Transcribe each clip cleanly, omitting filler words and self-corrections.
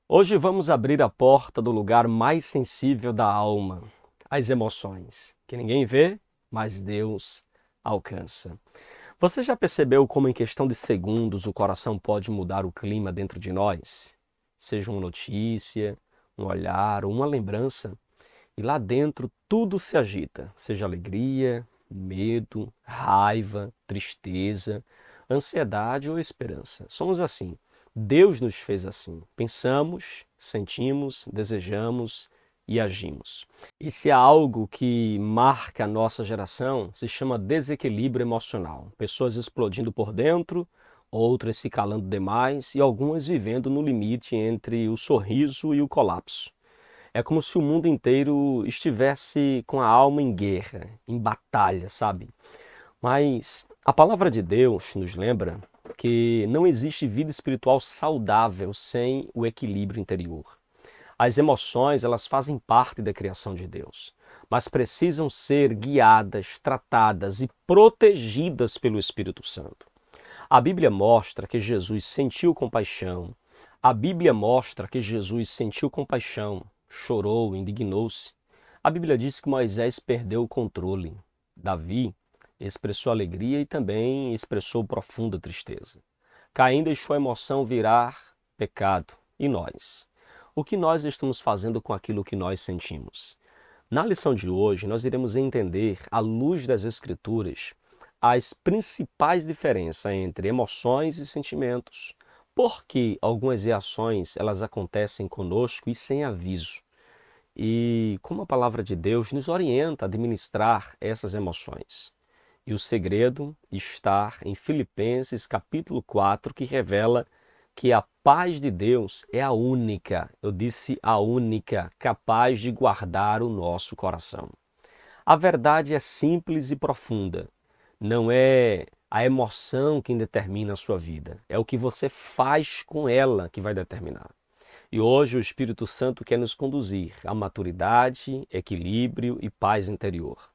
Hoje vamos abrir a porta do lugar mais sensível da alma, as emoções, que ninguém vê, mas Deus alcança. Você já percebeu como em questão de segundos o coração pode mudar o clima dentro de nós? Seja uma notícia, um olhar ou uma lembrança, e lá dentro tudo se agita, seja alegria, medo, raiva, tristeza, ansiedade ou esperança. Somos assim. Deus nos fez assim. Pensamos, sentimos, desejamos e agimos. E se há algo que marca a nossa geração, se chama desequilíbrio emocional. Pessoas explodindo por dentro, outras se calando demais e algumas vivendo no limite entre o sorriso e o colapso. É como se o mundo inteiro estivesse com a alma em guerra, em batalha, sabe? Mas a palavra de Deus nos lembra que não existe vida espiritual saudável sem o equilíbrio interior. As emoções, elas fazem parte da criação de Deus, mas precisam ser guiadas, tratadas e protegidas pelo Espírito Santo. A Bíblia mostra que Jesus sentiu compaixão. A Bíblia mostra que Jesus sentiu compaixão, chorou, indignou-se. A Bíblia diz que Moisés perdeu o controle. Davi expressou alegria e também expressou profunda tristeza. Caim deixou a emoção virar pecado. E nós? O que nós estamos fazendo com aquilo que nós sentimos? Na lição de hoje, nós iremos entender, à luz das Escrituras, as principais diferenças entre emoções e sentimentos. Por que algumas reações elas acontecem conosco e sem aviso? E como a palavra de Deus nos orienta a administrar essas emoções. E o segredo está em Filipenses capítulo 4, que revela que a paz de Deus é a única, eu disse a única, capaz de guardar o nosso coração. A verdade é simples e profunda. Não é a emoção quem determina a sua vida, é o que você faz com ela que vai determinar. E hoje o Espírito Santo quer nos conduzir à maturidade, equilíbrio e paz interior.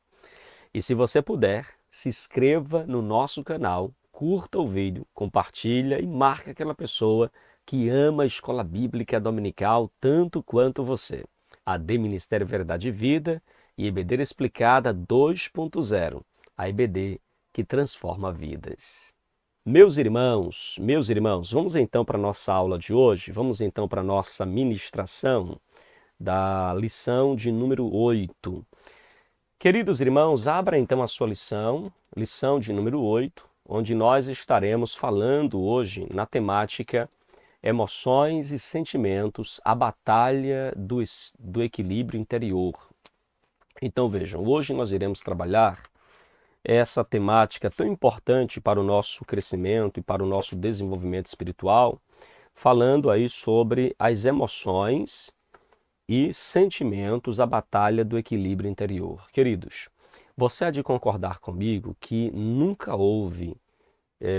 E se você puder, se inscreva no nosso canal, curta o vídeo, compartilha e marque aquela pessoa que ama a Escola Bíblica Dominical tanto quanto você. AD Ministério Verdade e Vida e EBD Explicada 2.0, a EBD que transforma vidas. Meus irmãos, vamos então para a nossa aula de hoje, vamos então para a nossa ministração da lição de número 8. Queridos irmãos, abra então a sua lição de número 8, onde nós estaremos falando hoje na temática emoções e sentimentos, a batalha do equilíbrio interior. Então vejam, hoje nós iremos trabalhar essa temática tão importante para o nosso crescimento e para o nosso desenvolvimento espiritual, falando aí sobre as emoções e sentimentos, a batalha do equilíbrio interior. Queridos, você há de concordar comigo que nunca houve,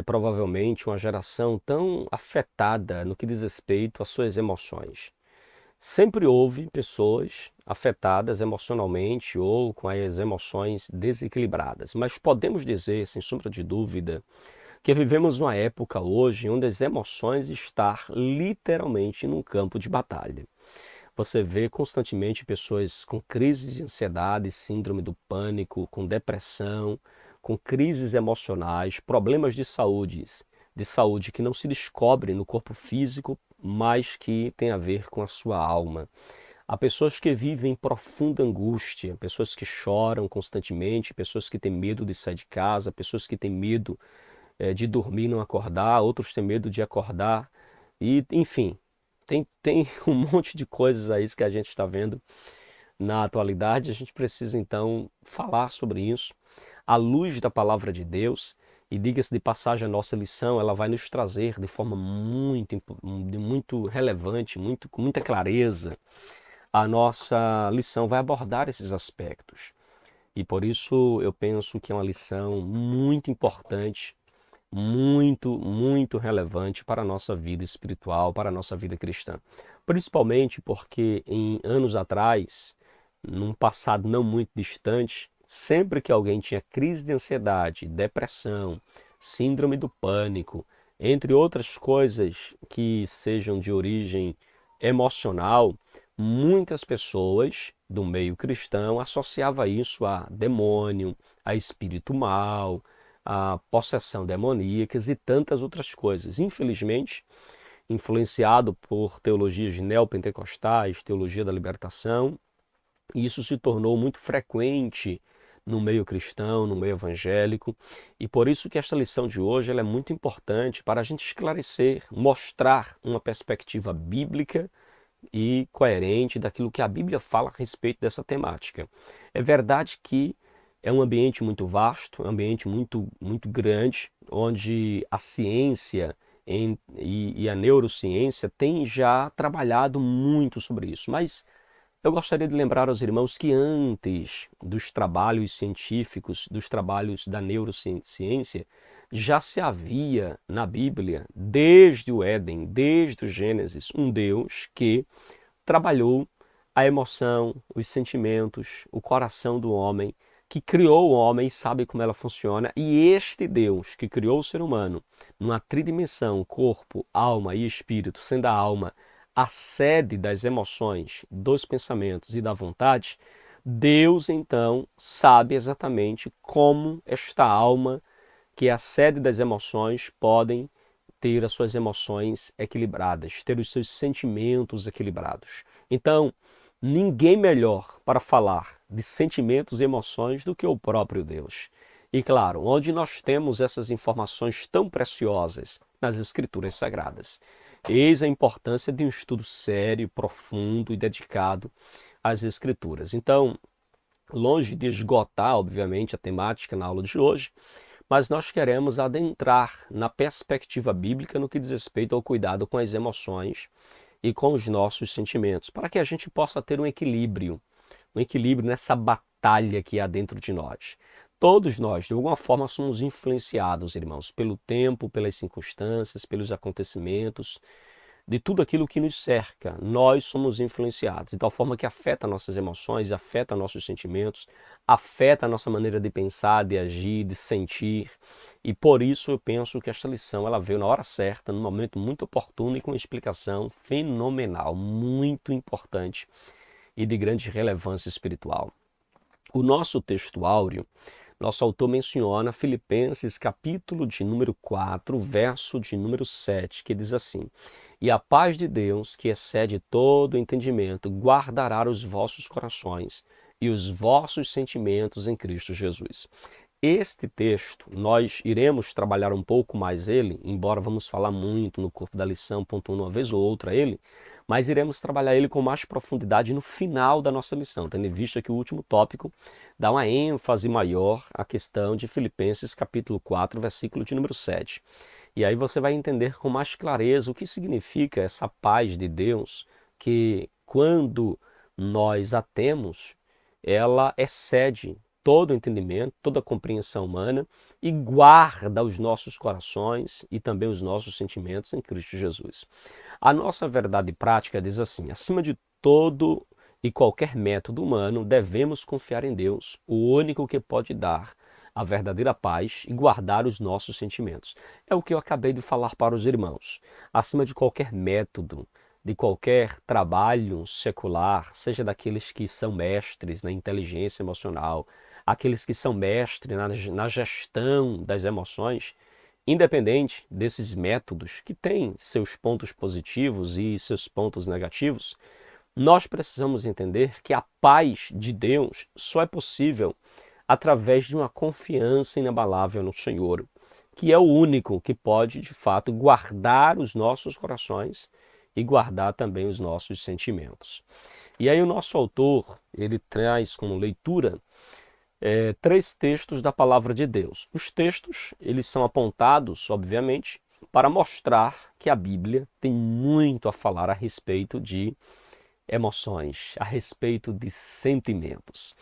provavelmente, uma geração tão afetada no que diz respeito às suas emoções. Sempre houve pessoas afetadas emocionalmente ou com as emoções desequilibradas, mas podemos dizer, sem sombra de dúvida, que vivemos uma época hoje onde as emoções estão literalmente num campo de batalha. Você vê constantemente pessoas com crises de ansiedade, síndrome do pânico, com depressão, com crises emocionais, problemas de saúde que não se descobrem no corpo físico, mas que tem a ver com a sua alma. Há pessoas que vivem em profunda angústia, pessoas que choram constantemente, pessoas que têm medo de sair de casa, pessoas que têm medo de dormir e não acordar, outros têm medo de acordar, e enfim, tem um monte de coisas aí que a gente está vendo na atualidade. A gente precisa então falar sobre isso à luz da palavra de Deus. E diga-se de passagem, a nossa lição ela vai nos trazer de forma muito relevante, com muita clareza. A nossa lição vai abordar esses aspectos. E por isso eu penso que é uma lição muito importante, muito relevante para a nossa vida espiritual, para a nossa vida cristã. Principalmente porque em anos atrás, num passado não muito distante, sempre que alguém tinha crise de ansiedade, depressão, síndrome do pânico, entre outras coisas que sejam de origem emocional, muitas pessoas do meio cristão associavam isso a demônio, a espírito mal, a possessão demoníacas e tantas outras coisas. Infelizmente, influenciado por teologias neopentecostais, teologia da libertação, isso se tornou muito frequente no meio cristão, no meio evangélico, e por isso que esta lição de hoje ela é muito importante para a gente esclarecer, mostrar uma perspectiva bíblica e coerente daquilo que a Bíblia fala a respeito dessa temática. É verdade que é um ambiente muito vasto, um ambiente muito grande, onde a ciência e a neurociência têm já trabalhado muito sobre isso, mas eu gostaria de lembrar aos irmãos que antes dos trabalhos científicos, dos trabalhos da neurociência, já se havia na Bíblia, desde o Éden, desde o Gênesis, um Deus que trabalhou a emoção, os sentimentos, o coração do homem, que criou o homem e sabe como ela funciona. E este Deus que criou o ser humano numa tridimensão, corpo, alma e espírito, sendo a alma a sede das emoções, dos pensamentos e da vontade, Deus então sabe exatamente como esta alma, que é a sede das emoções, podem ter as suas emoções equilibradas, ter os seus sentimentos equilibrados. Então, ninguém melhor para falar de sentimentos e emoções do que o próprio Deus. E claro, onde nós temos essas informações tão preciosas nas Escrituras Sagradas. Eis a importância de um estudo sério, profundo e dedicado às Escrituras. Então, longe de esgotar, obviamente, a temática na aula de hoje, mas nós queremos adentrar na perspectiva bíblica no que diz respeito ao cuidado com as emoções e com os nossos sentimentos, para que a gente possa ter um equilíbrio nessa batalha que há dentro de nós. Todos nós, de alguma forma, somos influenciados, irmãos, pelo tempo, pelas circunstâncias, pelos acontecimentos, de tudo aquilo que nos cerca. Nós somos influenciados, de tal forma que afeta nossas emoções, afeta nossos sentimentos, afeta a nossa maneira de pensar, de agir, de sentir. E por isso eu penso que esta lição ela veio na hora certa, num momento muito oportuno e com uma explicação fenomenal, muito importante e de grande relevância espiritual. O nosso texto áureo, nosso autor menciona Filipenses capítulo de número 4, verso de número 7, que diz assim: E a paz de Deus, que excede todo entendimento, guardará os vossos corações e os vossos sentimentos em Cristo Jesus. Este texto, nós iremos trabalhar um pouco mais ele, embora vamos falar muito no corpo da lição, pontuando uma vez ou outra ele, mas iremos trabalhar ele com mais profundidade no final da nossa lição, tendo em vista que o último tópico dá uma ênfase maior à questão de Filipenses capítulo 4, versículo de número 7. E aí você vai entender com mais clareza o que significa essa paz de Deus, que quando nós a temos, ela excede todo o entendimento, toda a compreensão humana e guarda os nossos corações e também os nossos sentimentos em Cristo Jesus. A nossa verdade prática diz assim: acima de todo e qualquer método humano, devemos confiar em Deus, o único que pode dar a verdadeira paz e guardar os nossos sentimentos. É o que eu acabei de falar para os irmãos. Acima de qualquer método, de qualquer trabalho secular, seja daqueles que são mestres na inteligência emocional, aqueles que são mestres na gestão das emoções, independente desses métodos que têm seus pontos positivos e seus pontos negativos, nós precisamos entender que a paz de Deus só é possível através de uma confiança inabalável no Senhor, que é o único que pode, de fato, guardar os nossos corações e guardar também os nossos sentimentos. E aí o nosso autor, ele traz como leitura três textos da palavra de Deus. Os textos, eles são apontados, obviamente, para mostrar que a Bíblia tem muito a falar a respeito de emoções, a respeito de sentimentos.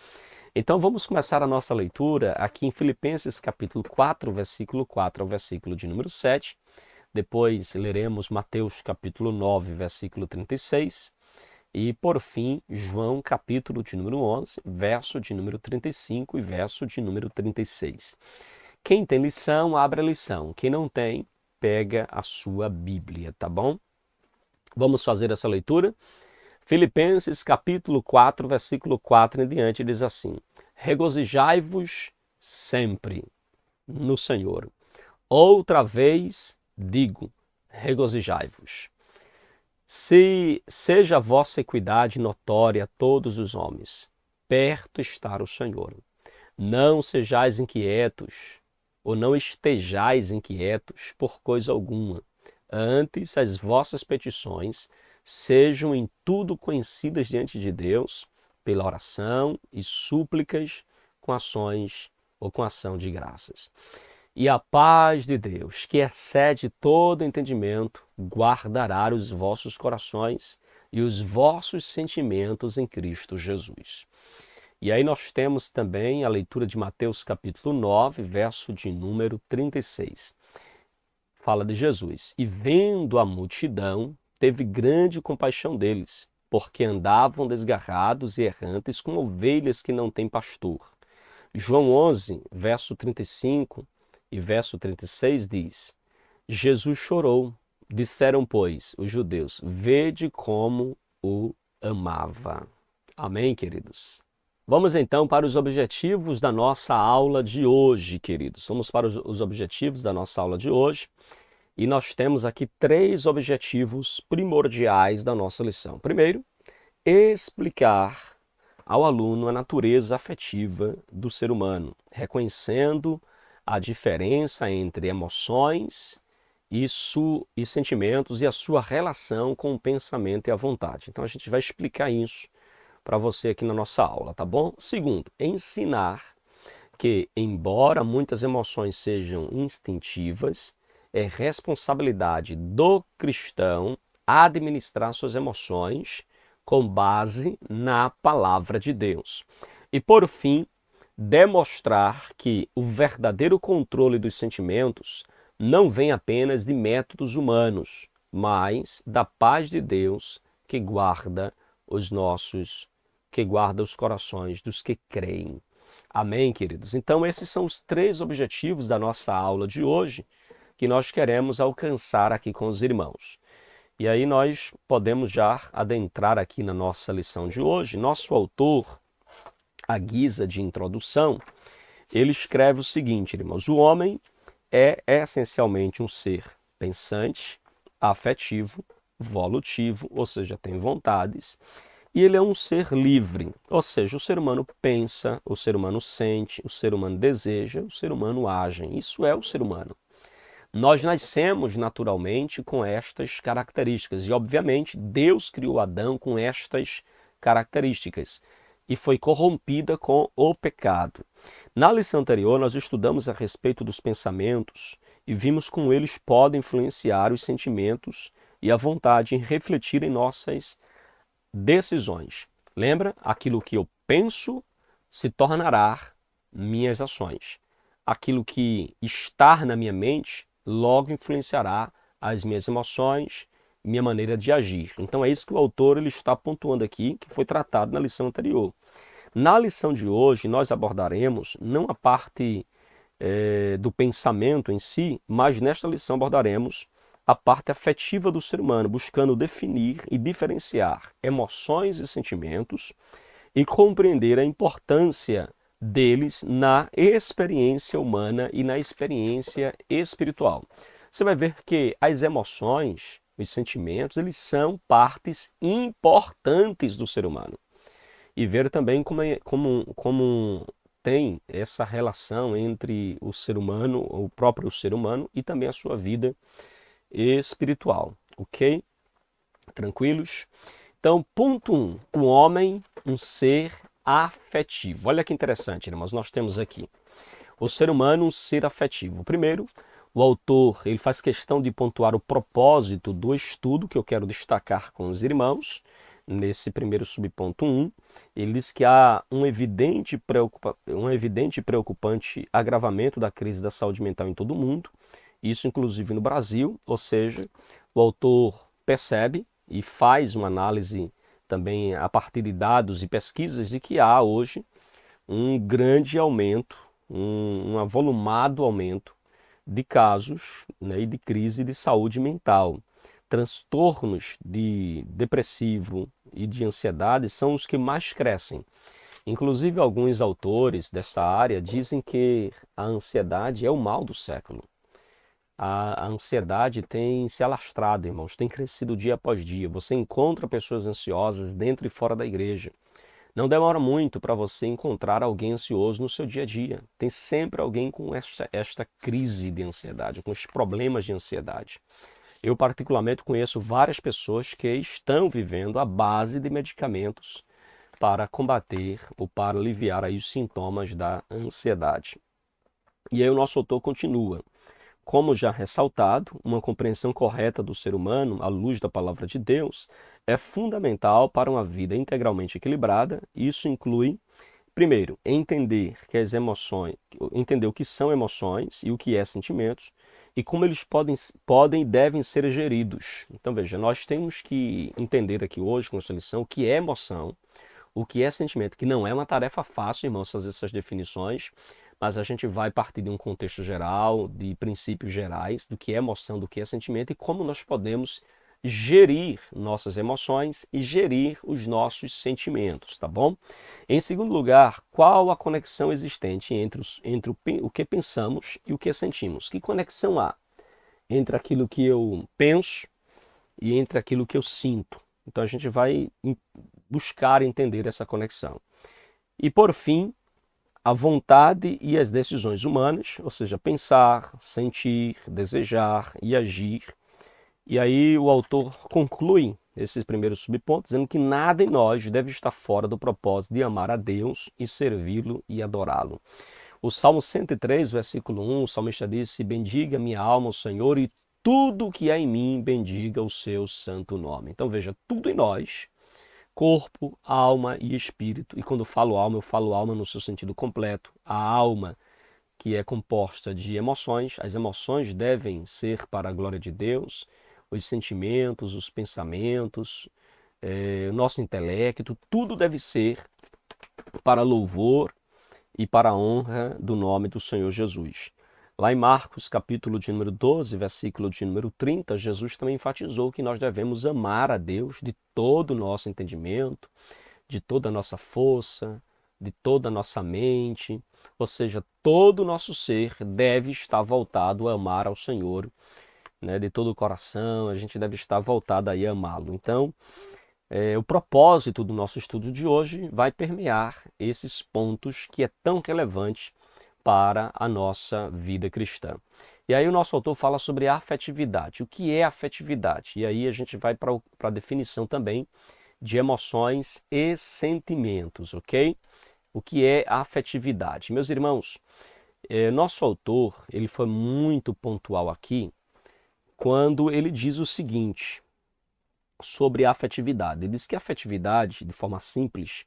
Então vamos começar a nossa leitura aqui em Filipenses capítulo 4, versículo 4 ao versículo de número 7. Depois leremos Mateus capítulo 9, versículo 36. E por fim, João capítulo de número 11, verso de número 35 e verso de número 36. Quem tem lição, abre a lição. Quem não tem, pega a sua Bíblia, tá bom? Vamos fazer essa leitura? Filipenses capítulo 4, versículo 4 em diante diz assim: regozijai-vos sempre no Senhor. Outra vez digo, regozijai-vos. Se seja a vossa equidade notória a todos os homens, perto está o Senhor. Não sejais inquietos, ou não estejais inquietos por coisa alguma. Antes, as vossas petições sejam em tudo conhecidas diante de Deus, pela oração e súplicas, com ações ou com ação de graças. E a paz de Deus, que excede todo entendimento, guardará os vossos corações e os vossos sentimentos em Cristo Jesus. E aí nós temos também a leitura de Mateus capítulo 9, verso de número 36. Fala de Jesus. E vendo a multidão, teve grande compaixão deles, porque andavam desgarrados e errantes como ovelhas que não têm pastor. João 11, verso 35 e verso 36 diz: Jesus chorou. Disseram, pois, os judeus: vede como o amava. Amém, queridos? Vamos então para os objetivos da nossa aula de hoje, queridos. Vamos para os objetivos da nossa aula de hoje. E nós temos aqui 3 objetivos primordiais da nossa lição. Primeiro, explicar ao aluno a natureza afetiva do ser humano, reconhecendo a diferença entre emoções e sentimentos e a sua relação com o pensamento e a vontade. Então a gente vai explicar isso para você aqui na nossa aula, tá bom? Segundo, ensinar que, embora muitas emoções sejam instintivas, é responsabilidade do cristão administrar suas emoções com base na palavra de Deus. E por fim, demonstrar que o verdadeiro controle dos sentimentos não vem apenas de métodos humanos, mas da paz de Deus que guarda os corações dos que creem. Amém, queridos? Então esses são os 3 objetivos da nossa aula de hoje que nós queremos alcançar aqui com os irmãos. E aí nós podemos já adentrar aqui na nossa lição de hoje. Nosso autor, à guisa de introdução, ele escreve o seguinte, irmãos: o homem é essencialmente um ser pensante, afetivo, volutivo, ou seja, tem vontades, e ele é um ser livre, ou seja, o ser humano pensa, o ser humano sente, o ser humano deseja, o ser humano age. Isso é o ser humano. Nós nascemos naturalmente com estas características e, obviamente, Deus criou Adão com estas características e foi corrompida com o pecado. Na lição anterior, nós estudamos a respeito dos pensamentos e vimos como eles podem influenciar os sentimentos e a vontade em refletir em nossas decisões. Lembra? Aquilo que eu penso se tornará minhas ações. Aquilo que está na minha mente logo influenciará as minhas emoções, minha maneira de agir. Então é isso que o autor ele está pontuando aqui, que foi tratado na lição anterior. Na lição de hoje, nós abordaremos não a parte do pensamento em si, mas nesta lição abordaremos a parte afetiva do ser humano, buscando definir e diferenciar emoções e sentimentos e compreender a importância deles na experiência humana e na experiência espiritual. Você vai ver que as emoções, os sentimentos, eles são partes importantes do ser humano. E ver também como tem essa relação entre o ser humano, o próprio ser humano e também a sua vida espiritual, ok? Tranquilos? Então, ponto 1. O homem, um ser afetivo. Olha que interessante, irmãos. Nós temos aqui o ser humano, um ser afetivo. Primeiro, o autor ele faz questão de pontuar o propósito do estudo que eu quero destacar com os irmãos. Nesse primeiro subponto 1, ele diz que há um evidente e preocupante agravamento da crise da saúde mental em todo o mundo, isso inclusive no Brasil, ou seja, o autor percebe e faz uma análise também a partir de dados e pesquisas de que há hoje um grande aumento, um avolumado aumento de casos, né, e de crise de saúde mental. transtornos de depressivo e de ansiedade são os que mais crescem. Inclusive, alguns autores dessa área dizem que a ansiedade é o mal do século. A ansiedade tem se alastrado, irmãos, tem crescido dia após dia. Você encontra pessoas ansiosas dentro e fora da igreja. Não demora muito para você encontrar alguém ansioso no seu dia a dia. Tem sempre alguém com esta crise de ansiedade, com os problemas de ansiedade. Eu, particularmente, conheço várias pessoas que estão vivendo à base de medicamentos para combater ou para aliviar aí os sintomas da ansiedade. E aí o nosso autor continua. Como já ressaltado, uma compreensão correta do ser humano, à luz da palavra de Deus, é fundamental para uma vida integralmente equilibrada. Isso inclui, primeiro, entender que as emoções, entender o que são emoções e o que é sentimentos e como eles podem e devem ser geridos. Então veja, nós temos que entender aqui hoje com essa lição o que é emoção, o que é sentimento, que não é uma tarefa fácil, irmãos, fazer essas definições, mas a gente vai partir de um contexto geral, de princípios gerais, do que é emoção, do que é sentimento e como nós podemos gerir nossas emoções e gerir os nossos sentimentos, tá bom? Em segundo lugar, qual a conexão existente entre o que pensamos e o que sentimos? Que conexão há entre aquilo que eu penso e entre aquilo que eu sinto? Então a gente vai buscar entender essa conexão. E por fim, a vontade e as decisões humanas, ou seja, pensar, sentir, desejar e agir. E aí o autor conclui esse primeiro subponto dizendo que nada em nós deve estar fora do propósito de amar a Deus e servi-lo e adorá-lo. O Salmo 103, versículo 1, o salmista disse: bendiga minha alma o Senhor e tudo que há em mim bendiga o seu santo nome. Então veja, tudo em nós, corpo, alma e espírito. E quando eu falo alma no seu sentido completo. A alma, que é composta de emoções, as emoções devem ser para a glória de Deus, os sentimentos, os pensamentos, o nosso intelecto, tudo deve ser para louvor e para a honra do nome do Senhor Jesus. Lá em Marcos, capítulo de número 12, versículo de número 30, Jesus também enfatizou que nós devemos amar a Deus de todo o nosso entendimento, de toda a nossa força, de toda a nossa mente, ou seja, todo o nosso ser deve estar voltado a amar ao Senhor, né? De todo o coração, a gente deve estar voltado aí a amá-lo. Então, o propósito do nosso estudo de hoje vai permear esses pontos que é tão relevante para a nossa vida cristã. E aí o nosso autor fala sobre a afetividade. O que é afetividade? E aí a gente vai para a definição também de emoções e sentimentos, ok? O que é a afetividade? Meus irmãos, nosso autor ele foi muito pontual aqui quando ele diz o seguinte sobre a afetividade. Ele diz que a afetividade, de forma simples,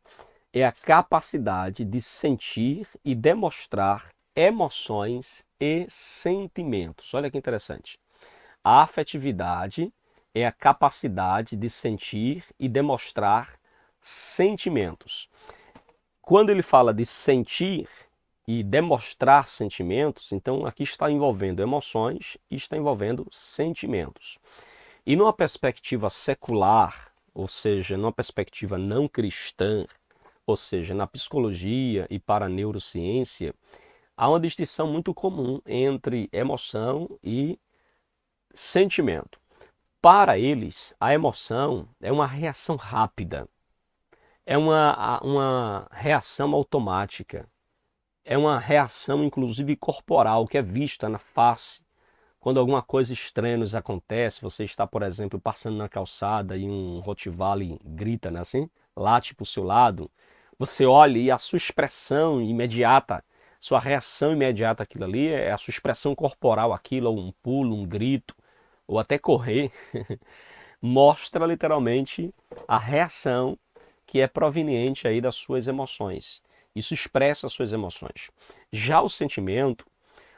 é a capacidade de sentir e demonstrar emoções e sentimentos. Olha que interessante. A afetividade é a capacidade de sentir e demonstrar sentimentos. Quando ele fala de sentir e demonstrar sentimentos, então aqui está envolvendo emoções e está envolvendo sentimentos. E numa perspectiva secular, ou seja, numa perspectiva não cristã, ou seja, na psicologia e para a neurociência, há uma distinção muito comum entre emoção e sentimento. Para eles, a emoção é uma reação rápida, é uma reação automática, é uma reação inclusive corporal que é vista na face. Quando alguma coisa estranha nos acontece, você está, por exemplo, passando na calçada e um Rottweiler grita, né, assim, late para o seu lado, você olha e a sua expressão imediata, sua reação imediata àquilo ali é a sua expressão corporal, aquilo, ou um pulo, um grito, ou até correr, mostra literalmente a reação que é proveniente aí das suas emoções. Isso expressa as suas emoções. Já o sentimento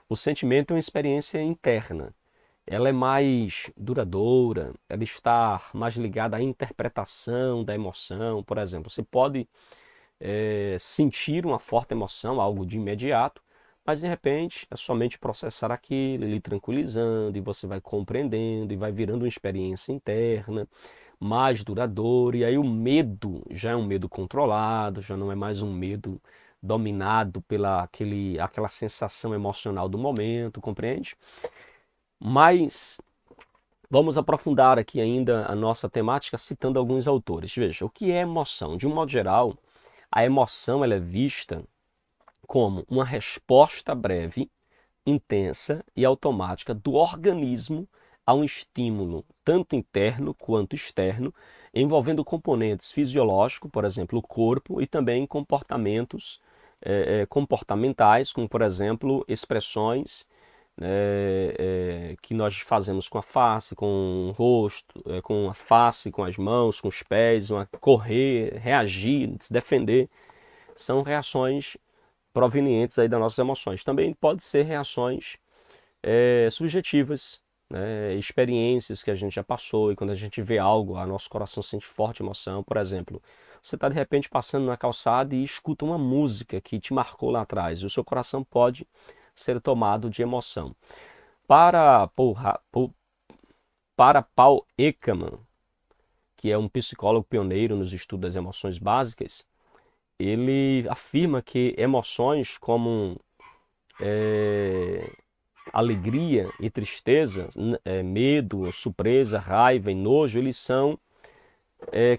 é uma experiência interna. Ela é mais duradoura, ela está mais ligada à interpretação da emoção. Por exemplo, você pode sentir uma forte emoção, algo de imediato, mas de repente é somente processar aquilo, lhe tranquilizando, e você vai compreendendo, e vai virando uma experiência interna mais duradoura, e aí o medo já é um medo controlado, já não é mais um medo dominado pela aquela sensação emocional do momento, compreende? Mas vamos aprofundar aqui ainda a nossa temática citando alguns autores. Veja, o que é emoção? De um modo geral, a emoção ela é vista como uma resposta breve, intensa e automática do organismo a um estímulo, tanto interno quanto externo, envolvendo componentes fisiológicos, por exemplo, o corpo, e também comportamentos comportamentais, como, por exemplo, expressões que nós fazemos com a face, com o rosto, com a face, com as mãos, com os pés, correr, reagir, se defender. São reações provenientes aí das nossas emoções. Também pode ser reações subjetivas, né? Experiências que a gente já passou, e quando a gente vê algo, a nosso coração sente forte emoção. Por exemplo, você está de repente passando na calçada e escuta uma música que te marcou lá atrás, e o seu coração pode ser tomado de emoção. Para Paul Ekman, que é um psicólogo pioneiro nos estudos das emoções básicas, ele afirma que emoções como alegria e tristeza, medo, surpresa, raiva e nojo, eles são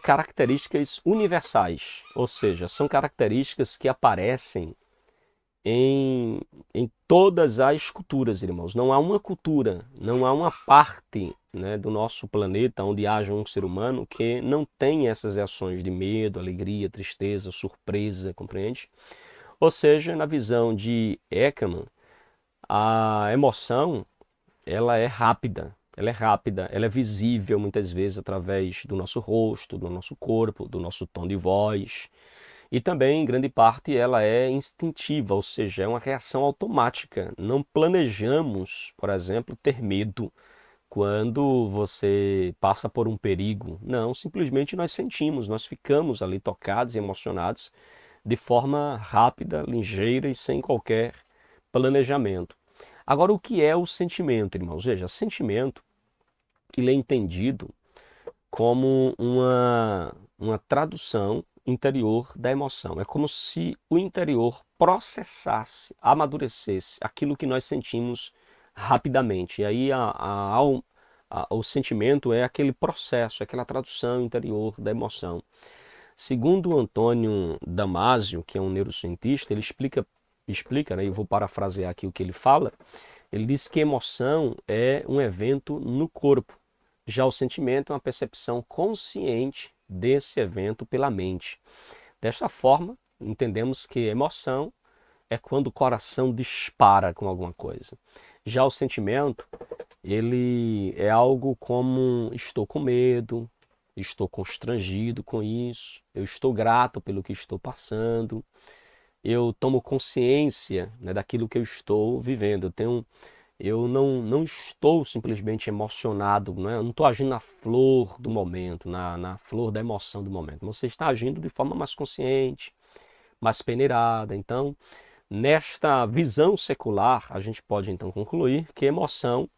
características universais, ou seja, são características que aparecem em, em todas as culturas, irmãos. Não há uma cultura, não há uma parte, né, do nosso planeta onde haja um ser humano que não tenha essas reações de medo, alegria, tristeza, surpresa, compreende? Ou seja, na visão de Ekman, a emoção ela é visível muitas vezes através do nosso rosto, do nosso corpo, do nosso tom de voz. E também, em grande parte, ela é instintiva, ou seja, é uma reação automática. Não planejamos, por exemplo, ter medo quando você passa por um perigo. Não, simplesmente nós sentimos, nós ficamos ali tocados e emocionados de forma rápida, ligeira e sem qualquer planejamento. Agora, o que é o sentimento, irmãos? Veja, sentimento, ele é entendido como uma tradução interior da emoção. É como se o interior processasse, amadurecesse aquilo que nós sentimos rapidamente. E aí o sentimento é aquele processo, aquela tradução interior da emoção. Segundo o Antônio Damasio, que é um neurocientista, ele explica, né, e vou parafrasear aqui o que ele fala, ele diz que emoção é um evento no corpo. Já o sentimento é uma percepção consciente desse evento pela mente. Desta forma, entendemos que emoção é quando o coração dispara com alguma coisa. Já o sentimento, ele é algo como estou com medo, estou constrangido com isso, eu estou grato pelo que estou passando, eu tomo consciência, né, daquilo que eu estou vivendo. Eu não estou simplesmente emocionado, né? Eu não estou agindo na flor do momento, na flor da emoção do momento. Você está agindo de forma mais consciente, mais peneirada. Então, nesta visão secular, a gente pode então concluir que a emoção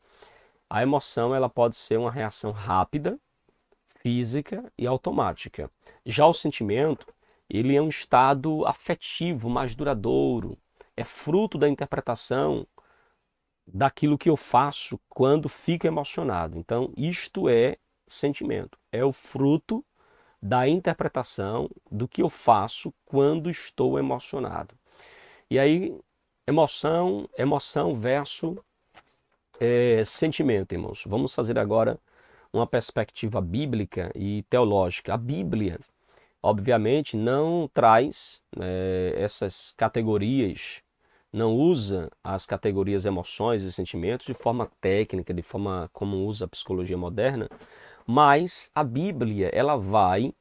ela pode ser uma reação rápida, física e automática. Já o sentimento, ele é um estado afetivo mais duradouro, é fruto da interpretação daquilo que eu faço quando fico emocionado. Então, isto é sentimento, é o fruto da interpretação do que eu faço quando estou emocionado. E aí, emoção versus sentimento, irmãos. Vamos fazer agora uma perspectiva bíblica e teológica. A Bíblia, obviamente, não traz essas categorias, não usa as categorias emoções e sentimentos de forma técnica, de forma como usa a psicologia moderna, mas a Bíblia ela vai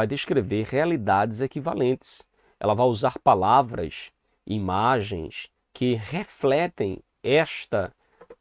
descrever realidades equivalentes. Ela vai usar palavras, imagens que refletem esta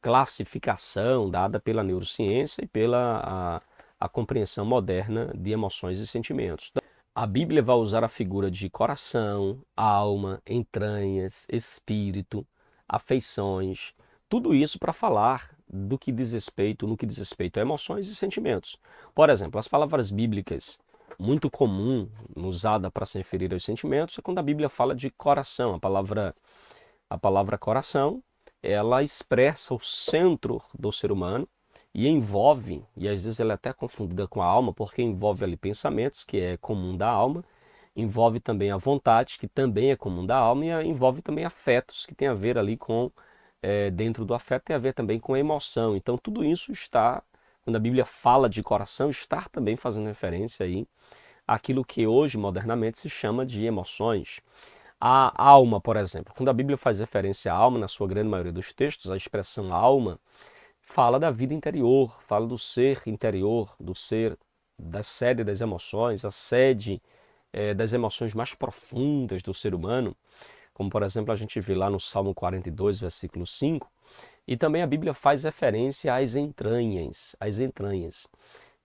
classificação dada pela neurociência e pela a compreensão moderna de emoções e sentimentos. A Bíblia vai usar a figura de coração, alma, entranhas, espírito, afeições, tudo isso para falar do que diz respeito, no que diz respeito a emoções e sentimentos. Por exemplo, as palavras bíblicas muito comum usada para se referir aos sentimentos é quando a Bíblia fala de coração. A palavra coração, ela expressa o centro do ser humano e envolve, e às vezes ela é até confundida com a alma, porque envolve ali pensamentos, que é comum da alma, envolve também a vontade, que também é comum da alma, e envolve também afetos, que tem a ver ali com, dentro do afeto, tem a ver também com a emoção. Então tudo isso está, quando a Bíblia fala de coração, está também fazendo referência aí àquilo que hoje, modernamente, se chama de emoções. A alma, por exemplo, quando a Bíblia faz referência à alma, na sua grande maioria dos textos, a expressão alma fala da vida interior, fala do ser interior, do ser, da sede das emoções, a sede das emoções mais profundas do ser humano, como por exemplo a gente vê lá no Salmo 42, versículo 5, e também a Bíblia faz referência às entranhas, às entranhas.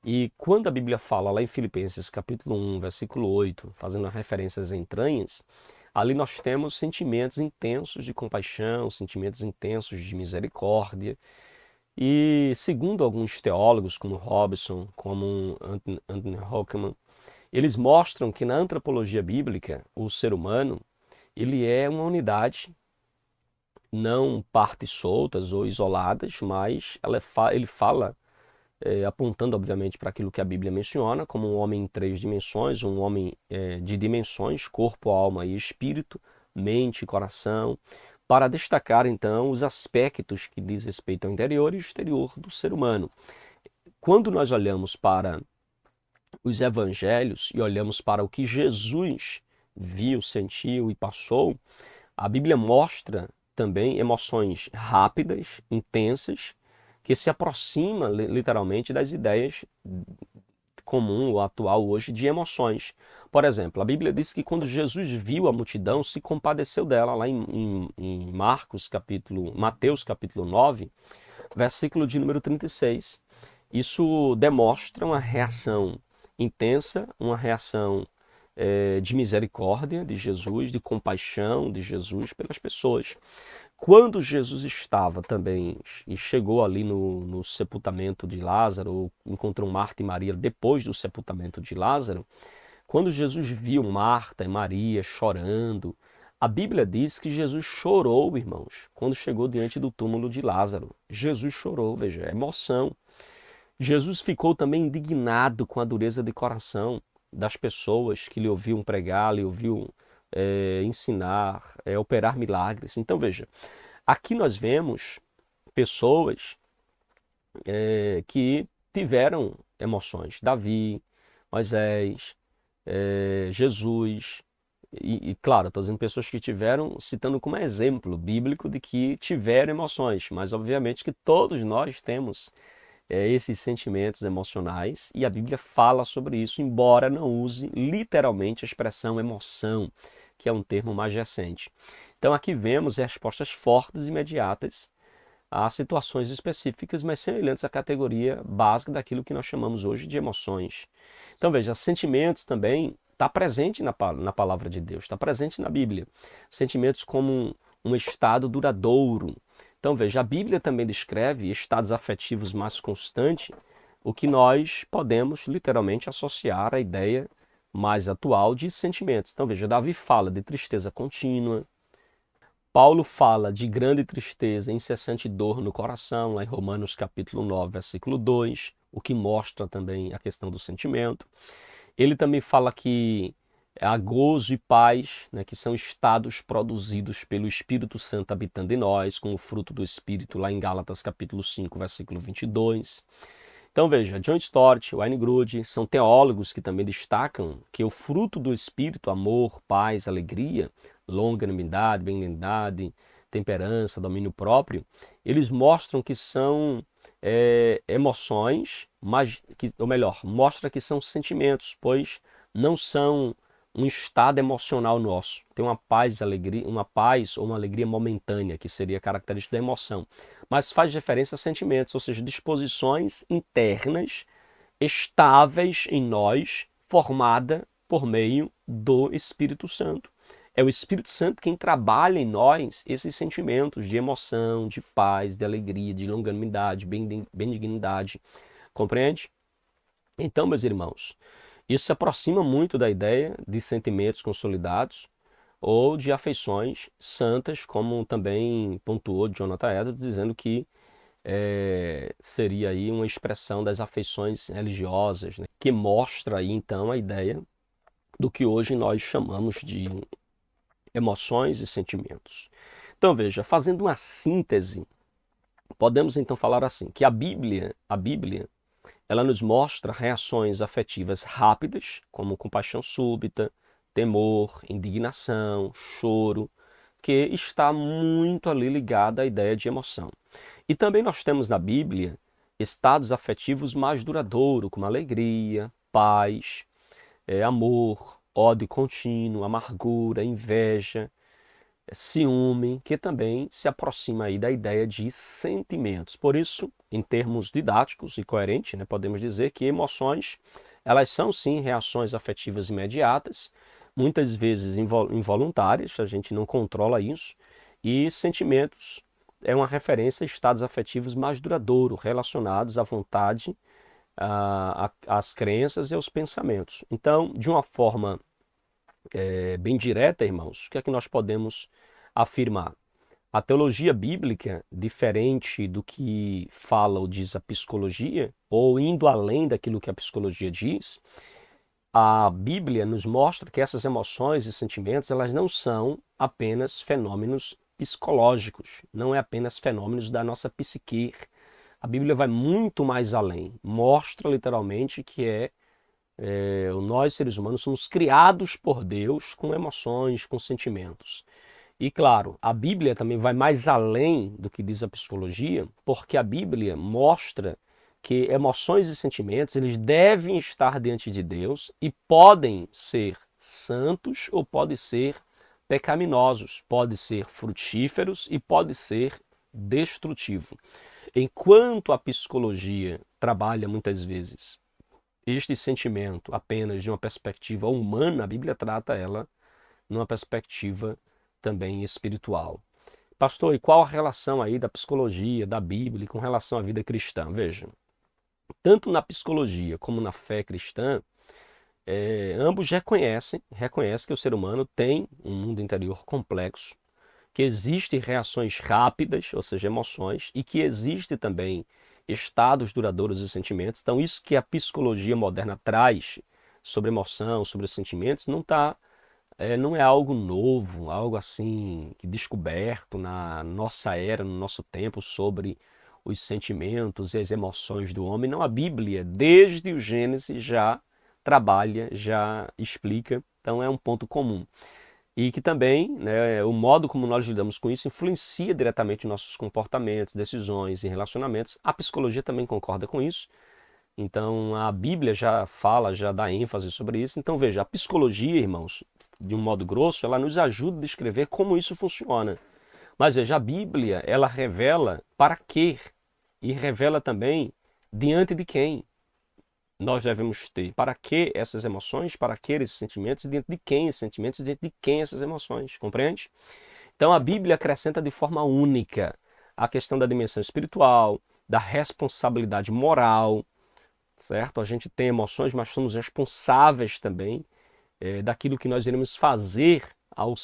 E quando a Bíblia fala lá em Filipenses capítulo 1, versículo 8, fazendo a referência às entranhas, ali nós temos sentimentos intensos de compaixão, sentimentos intensos de misericórdia. E segundo alguns teólogos, como Robson, como Anthony Hockman, eles mostram que na antropologia bíblica, o ser humano, ele é uma unidade, não partes soltas ou isoladas, mas ele fala apontando obviamente para aquilo que a Bíblia menciona, como um homem em três dimensões, um homem de dimensões, corpo, alma e espírito, mente e coração, para destacar então os aspectos que diz respeito ao interior e exterior do ser humano. Quando nós olhamos para os evangelhos e olhamos para o que Jesus viu, sentiu e passou, a Bíblia mostra também emoções rápidas, intensas, que se aproxima literalmente das ideias comum ou atual hoje de emoções. Por exemplo, a Bíblia diz que quando Jesus viu a multidão, se compadeceu dela, lá em Mateus capítulo 9, versículo de número 36. Isso demonstra uma reação intensa, uma reação de misericórdia de Jesus, de compaixão de Jesus pelas pessoas. Quando Jesus estava também e chegou ali no sepultamento de Lázaro, ou encontrou Marta e Maria depois do sepultamento de Lázaro, quando Jesus viu Marta e Maria chorando, a Bíblia diz que Jesus chorou, irmãos, quando chegou diante do túmulo de Lázaro. Jesus chorou, veja, é emoção. Jesus ficou também indignado com a dureza de coração das pessoas que lhe ouviam pregar, lhe ouviam ensinar, operar milagres. Então veja, aqui nós vemos pessoas que tiveram emoções. Davi, Moisés, Jesus. E claro, estou dizendo pessoas que tiveram, citando como exemplo bíblico de que tiveram emoções, mas obviamente que todos nós temos esses sentimentos emocionais e a Bíblia fala sobre isso, embora não use literalmente a expressão emoção, que é um termo mais recente. Então aqui vemos respostas fortes e imediatas a situações específicas, mas semelhantes à categoria básica daquilo que nós chamamos hoje de emoções. Então veja, sentimentos também está presente na palavra de Deus, está presente na Bíblia. Sentimentos como um estado duradouro. Então veja, a Bíblia também descreve estados afetivos mais constantes, o que nós podemos literalmente associar à ideia mais atual de sentimentos. Então veja, Davi fala de tristeza contínua, Paulo fala de grande tristeza, incessante dor no coração, lá em Romanos capítulo 9, versículo 2, o que mostra também a questão do sentimento. Ele também fala que há gozo e paz, né, que são estados produzidos pelo Espírito Santo habitando em nós, como fruto do Espírito, lá em Gálatas capítulo 5, versículo 22. Então veja, John Stott, Wayne Grudem, são teólogos que também destacam que o fruto do Espírito, amor, paz, alegria, longanimidade, benignidade, temperança, domínio próprio, eles mostram que são emoções, mas ou melhor, mostra que são sentimentos, pois não são um estado emocional nosso. Tem uma paz, alegria, uma paz ou uma alegria momentânea, que seria característica da emoção, mas faz referência a sentimentos, ou seja, disposições internas estáveis em nós, formada por meio do Espírito Santo. É o Espírito Santo quem trabalha em nós esses sentimentos de emoção, de paz, de alegria, de longanimidade, benignidade. Compreende? Então, meus irmãos, isso se aproxima muito da ideia de sentimentos consolidados ou de afeições santas, como também pontuou Jonathan Edwards, dizendo que seria aí uma expressão das afeições religiosas, né, que mostra aí então a ideia do que hoje nós chamamos de emoções e sentimentos. Então veja, fazendo uma síntese, podemos então falar assim, que a Bíblia, ela nos mostra reações afetivas rápidas, como compaixão súbita, temor, indignação, choro, que está muito ali ligada à ideia de emoção. E também nós temos na Bíblia estados afetivos mais duradouros, como alegria, paz, amor, ódio contínuo, amargura, inveja, ciúme, que também se aproxima aí da ideia de sentimentos. Por isso, em termos didáticos e coerentes, né, podemos dizer que emoções, elas são sim reações afetivas imediatas, muitas vezes involuntárias, a gente não controla isso, e sentimentos é uma referência a estados afetivos mais duradouros, relacionados à vontade, às crenças e aos pensamentos. Então, de uma forma bem direta, irmãos, o que é que nós podemos afirmar? A teologia bíblica, diferente do que fala ou diz a psicologia, ou indo além daquilo que a psicologia diz, a Bíblia nos mostra que essas emoções e sentimentos, elas não são apenas fenômenos psicológicos, não é apenas fenômenos da nossa psique. A Bíblia vai muito mais além, mostra literalmente que nós seres humanos somos criados por Deus com emoções, com sentimentos. E claro, a Bíblia também vai mais além do que diz a psicologia, porque a Bíblia mostra que emoções e sentimentos, eles devem estar diante de Deus e podem ser santos ou podem ser pecaminosos, podem ser frutíferos e podem ser destrutivos. Enquanto a psicologia trabalha muitas vezes este sentimento apenas de uma perspectiva humana, a Bíblia trata ela numa perspectiva também espiritual. Pastor, e qual a relação aí da psicologia, da Bíblia com relação à vida cristã? Veja, tanto na psicologia como na fé cristã, ambos reconhecem que o ser humano tem um mundo interior complexo, que existem reações rápidas, ou seja, emoções, e que existe também estados duradouros de sentimentos. Então, isso que a psicologia moderna traz sobre emoção, sobre sentimentos, não é algo novo, algo assim que descoberto na nossa era, no nosso tempo, sobre os sentimentos e as emoções do homem. Não, a Bíblia, desde o Gênesis, já trabalha, já explica. Então, é um ponto comum. E que também, né, o modo como nós lidamos com isso influencia diretamente nossos comportamentos, decisões e relacionamentos. A psicologia também concorda com isso. Então, a Bíblia já fala, já dá ênfase sobre isso. Então, veja, a psicologia, irmãos, de um modo grosso, ela nos ajuda a descrever como isso funciona. Mas veja, a Bíblia, ela revela para quê e revela também diante de quem nós devemos ter. Para que essas emoções, para que esses sentimentos, e diante de quem esses sentimentos, e diante de quem essas emoções, compreende? Então a Bíblia acrescenta de forma única a questão da dimensão espiritual, da responsabilidade moral, certo? A gente tem emoções, mas somos responsáveis também daquilo que nós iremos fazer ao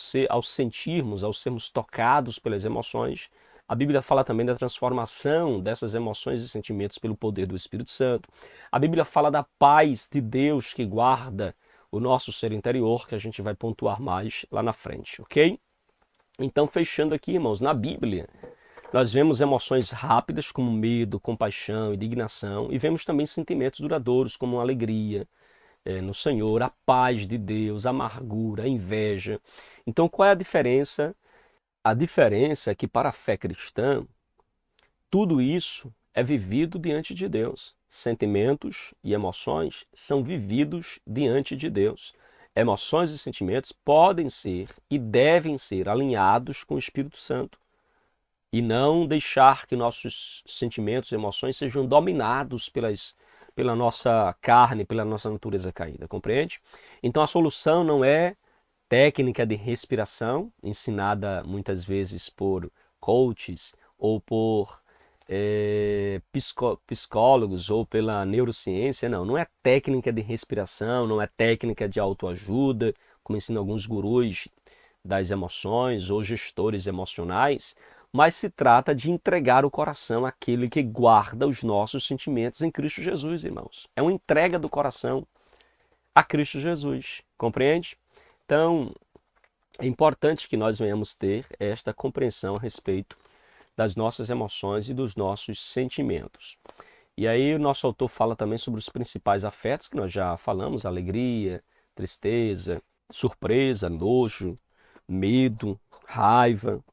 sentirmos, ao sermos tocados pelas emoções. A Bíblia fala também da transformação dessas emoções e sentimentos pelo poder do Espírito Santo. A Bíblia fala da paz de Deus que guarda o nosso ser interior, que a gente vai pontuar mais lá na frente, ok? Então, fechando aqui, irmãos, na Bíblia, nós vemos emoções rápidas como medo, compaixão, indignação, e vemos também sentimentos duradouros como alegria no Senhor, a paz de Deus, a amargura, a inveja. Então, qual é a diferença? A diferença é que para a fé cristã, tudo isso é vivido diante de Deus. Sentimentos e emoções são vividos diante de Deus. Emoções e sentimentos podem ser e devem ser alinhados com o Espírito Santo. E não deixar que nossos sentimentos e emoções sejam dominados pela nossa carne, pela nossa natureza caída, compreende? Então a solução não é técnica de respiração, ensinada muitas vezes por coaches ou por psicólogos ou pela neurociência, não é técnica de respiração, não é técnica de autoajuda, como ensinam alguns gurus das emoções ou gestores emocionais, mas se trata de entregar o coração àquele que guarda os nossos sentimentos em Cristo Jesus, irmãos. É uma entrega do coração a Cristo Jesus, compreende? Então, é importante que nós venhamos ter esta compreensão a respeito das nossas emoções e dos nossos sentimentos. E aí o nosso autor fala também sobre os principais afetos que nós já falamos: alegria, tristeza, surpresa, nojo, medo, raiva.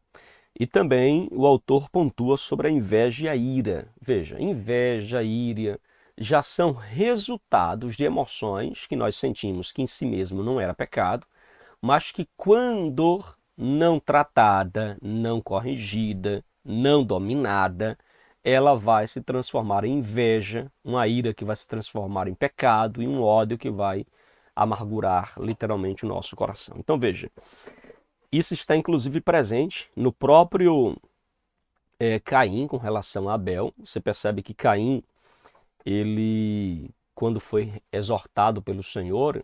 E também o autor pontua sobre a inveja e a ira. Veja, inveja, ira já são resultados de emoções que nós sentimos que em si mesmo não era pecado, mas que quando não tratada, não corrigida, não dominada, ela vai se transformar em inveja, uma ira que vai se transformar em pecado e um ódio que vai amargurar literalmente o nosso coração. Então veja, isso está inclusive presente no próprio Caim com relação a Abel. Você percebe que Caim, ele, quando foi exortado pelo Senhor,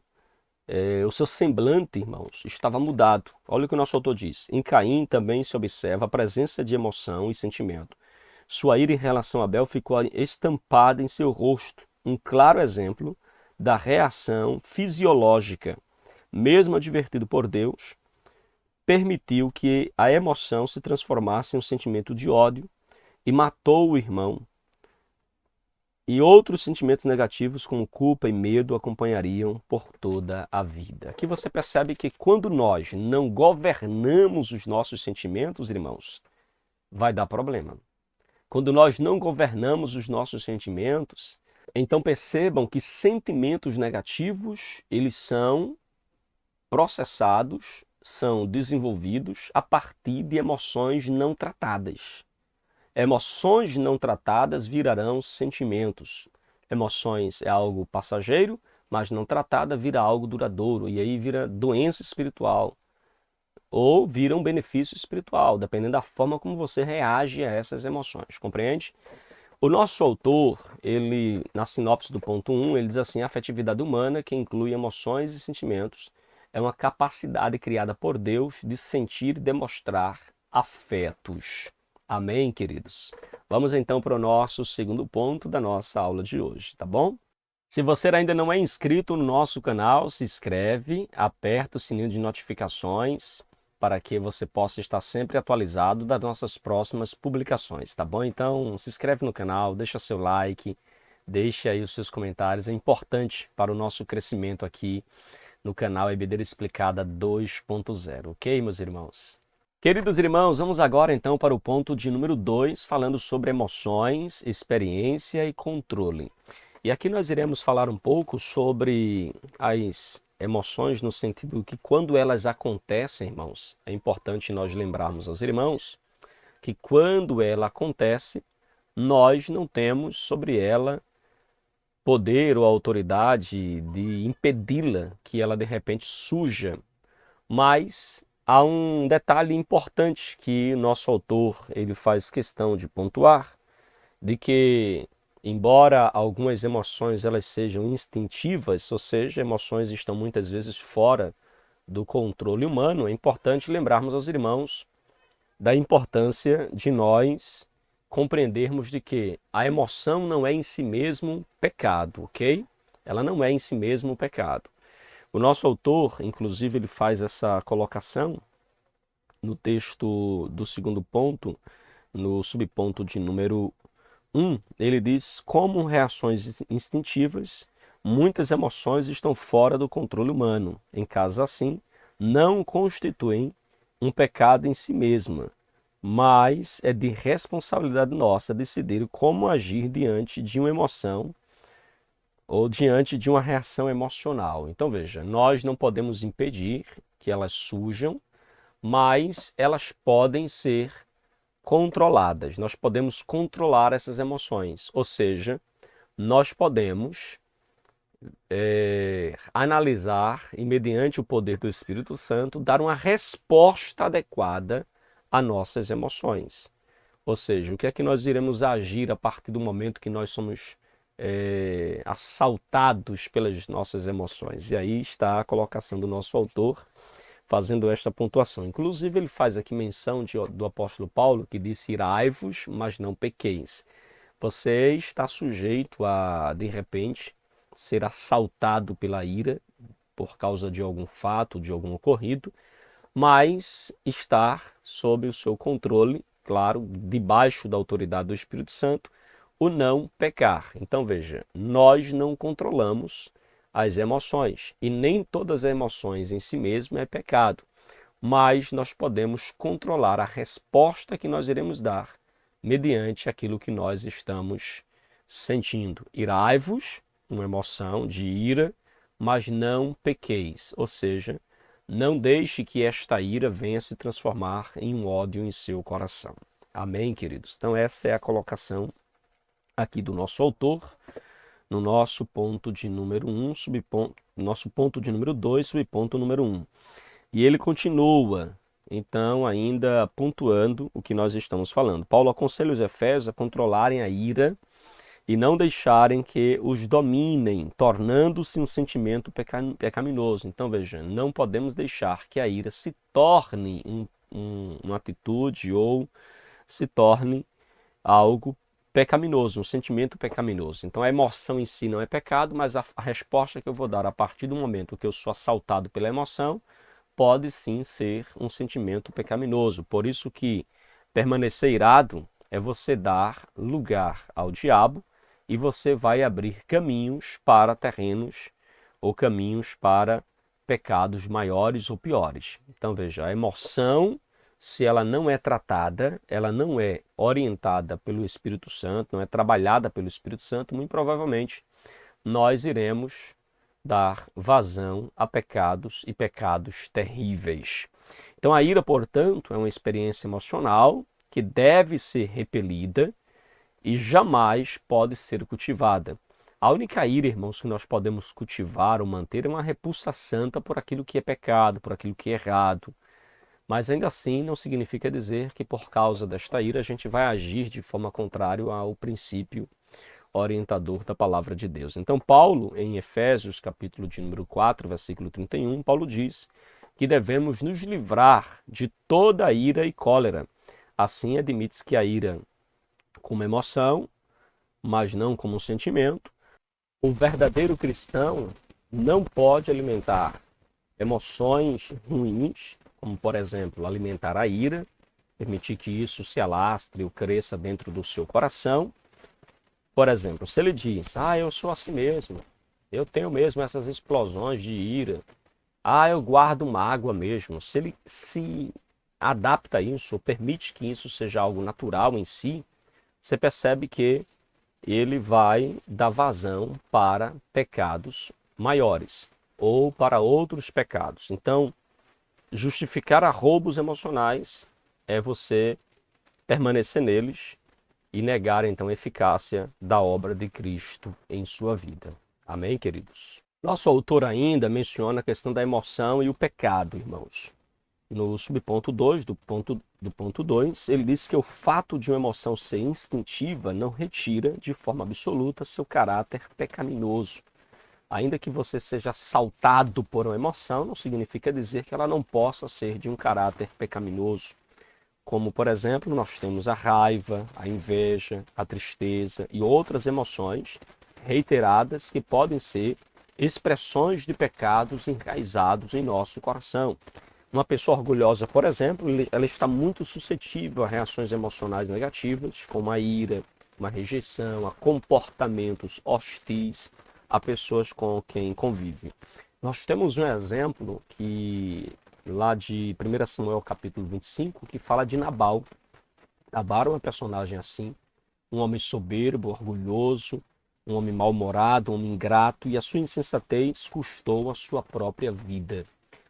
o seu semblante, irmãos, estava mudado. Olha o que o nosso autor diz. Em Caim também se observa a presença de emoção e sentimento. Sua ira em relação a Abel ficou estampada em seu rosto, um claro exemplo da reação fisiológica. Mesmo advertido por Deus, permitiu que a emoção se transformasse em um sentimento de ódio e matou o irmão. E outros sentimentos negativos, como culpa e medo, acompanhariam por toda a vida. Aqui você percebe que quando nós não governamos os nossos sentimentos, irmãos, vai dar problema. Quando nós não governamos os nossos sentimentos, então percebam que sentimentos negativos, eles são processados, são desenvolvidos a partir de emoções não tratadas. Emoções não tratadas virarão sentimentos. Emoções é algo passageiro, mas não tratada vira algo duradouro. E aí vira doença espiritual. Ou vira um benefício espiritual, dependendo da forma como você reage a essas emoções. Compreende? O nosso autor, ele, na sinopse do ponto 1, ele diz assim: a afetividade humana, que inclui emoções e sentimentos, é uma capacidade criada por Deus de sentir e demonstrar afetos. Amém, queridos? Vamos então para o nosso segundo ponto da nossa aula de hoje, tá bom? Se você ainda não é inscrito no nosso canal, se inscreve, aperta o sininho de notificações para que você possa estar sempre atualizado das nossas próximas publicações, tá bom? Então, se inscreve no canal, deixa seu like, deixa aí os seus comentários, é importante para o nosso crescimento aqui no canal EBD Explicada 2.0, ok, meus irmãos? Queridos irmãos, vamos agora então para o ponto de número 2, falando sobre emoções, experiência e controle. E aqui nós iremos falar um pouco sobre as emoções no sentido que quando elas acontecem, irmãos, é importante nós lembrarmos aos irmãos que quando ela acontece, nós não temos sobre ela poder ou autoridade de impedi-la que ela de repente surja, mas há um detalhe importante que o nosso autor ele faz questão de pontuar, de que embora algumas emoções elas sejam instintivas, ou seja, emoções estão muitas vezes fora do controle humano, é importante lembrarmos aos irmãos da importância de nós compreendermos de que a emoção não é em si mesmo pecado, ok? Ela não é em si mesmo pecado. O nosso autor, inclusive, ele faz essa colocação no texto do segundo ponto, no subponto de número 1, ele diz: como reações instintivas, muitas emoções estão fora do controle humano. Em casos assim, não constituem um pecado em si mesma, mas é de responsabilidade nossa decidir como agir diante de uma emoção ou diante de uma reação emocional. Então veja, nós não podemos impedir que elas surjam, mas elas podem ser controladas. Nós podemos controlar essas emoções, ou seja, nós podemos analisar e, mediante o poder do Espírito Santo, dar uma resposta adequada a nossas emoções. Ou seja, o que é que nós iremos agir a partir do momento que nós somos assaltados pelas nossas emoções? E aí está a colocação do nosso autor fazendo esta pontuação. Inclusive, ele faz aqui menção do apóstolo Paulo, que disse: irai-vos, mas não pequeis. Você está sujeito a, de repente, ser assaltado pela ira por causa de algum fato, de algum ocorrido, mas estar sob o seu controle, claro, debaixo da autoridade do Espírito Santo, o não pecar. Então veja, nós não controlamos as emoções e nem todas as emoções em si mesmo é pecado, mas nós podemos controlar a resposta que nós iremos dar mediante aquilo que nós estamos sentindo. Irai-vos, uma emoção de ira, mas não pequeis, ou seja, não deixe que esta ira venha se transformar em um ódio em seu coração. Amém, queridos? Então essa é a colocação aqui do nosso autor, no nosso ponto de número 1, nosso ponto de número 2, subponto número 1. E ele continua, então, ainda pontuando o que nós estamos falando. Paulo aconselha os Efésios a controlarem a ira e não deixarem que os dominem, tornando-se um sentimento pecaminoso. Então, veja, não podemos deixar que a ira se torne uma atitude ou se torne algo pecaminoso, um sentimento pecaminoso. Então, a emoção em si não é pecado, mas a resposta que eu vou dar a partir do momento que eu sou assaltado pela emoção pode sim ser um sentimento pecaminoso. Por isso que permanecer irado é você dar lugar ao diabo e você vai abrir caminhos para terrenos ou caminhos para pecados maiores ou piores. Então veja, a emoção, se ela não é tratada, ela não é orientada pelo Espírito Santo, não é trabalhada pelo Espírito Santo, muito provavelmente nós iremos dar vazão a pecados e pecados terríveis. Então a ira, portanto, é uma experiência emocional que deve ser repelida e jamais pode ser cultivada. A única ira, irmãos, que nós podemos cultivar ou manter é uma repulsa santa por aquilo que é pecado, por aquilo que é errado. Mas ainda assim não significa dizer que por causa desta ira a gente vai agir de forma contrária ao princípio orientador da palavra de Deus. Então Paulo, em Efésios, capítulo de número 4, versículo 31, Paulo diz que devemos nos livrar de toda ira e cólera. Assim admite-se que a ira como emoção, mas não como um sentimento. Um verdadeiro cristão não pode alimentar emoções ruins, como por exemplo alimentar a ira, permitir que isso se alastre ou cresça dentro do seu coração. Por exemplo, se ele diz: eu sou assim mesmo, eu tenho mesmo essas explosões de ira, eu guardo mágoa mesmo. Se ele se adapta a isso, ou permite que isso seja algo natural em si, você percebe que ele vai dar vazão para pecados maiores ou para outros pecados. Então, justificar arroubos emocionais é você permanecer neles e negar então a eficácia da obra de Cristo em sua vida. Amém, queridos? Nosso autor ainda menciona a questão da emoção e o pecado, irmãos. No subponto 2 do ponto 2, ele diz que o fato de uma emoção ser instintiva não retira de forma absoluta seu caráter pecaminoso. Ainda que você seja assaltado por uma emoção, não significa dizer que ela não possa ser de um caráter pecaminoso. Como, por exemplo, nós temos a raiva, a inveja, a tristeza e outras emoções reiteradas que podem ser expressões de pecados enraizados em nosso coração. Uma pessoa orgulhosa, por exemplo, ela está muito suscetível a reações emocionais negativas, como a ira, uma rejeição, a comportamentos hostis a pessoas com quem convive. Nós temos um exemplo que lá de 1 Samuel capítulo 25, que fala de Nabal. Nabal era um personagem assim, um homem soberbo, orgulhoso, um homem mal-humorado, um homem ingrato, e a sua insensatez custou a sua própria vida.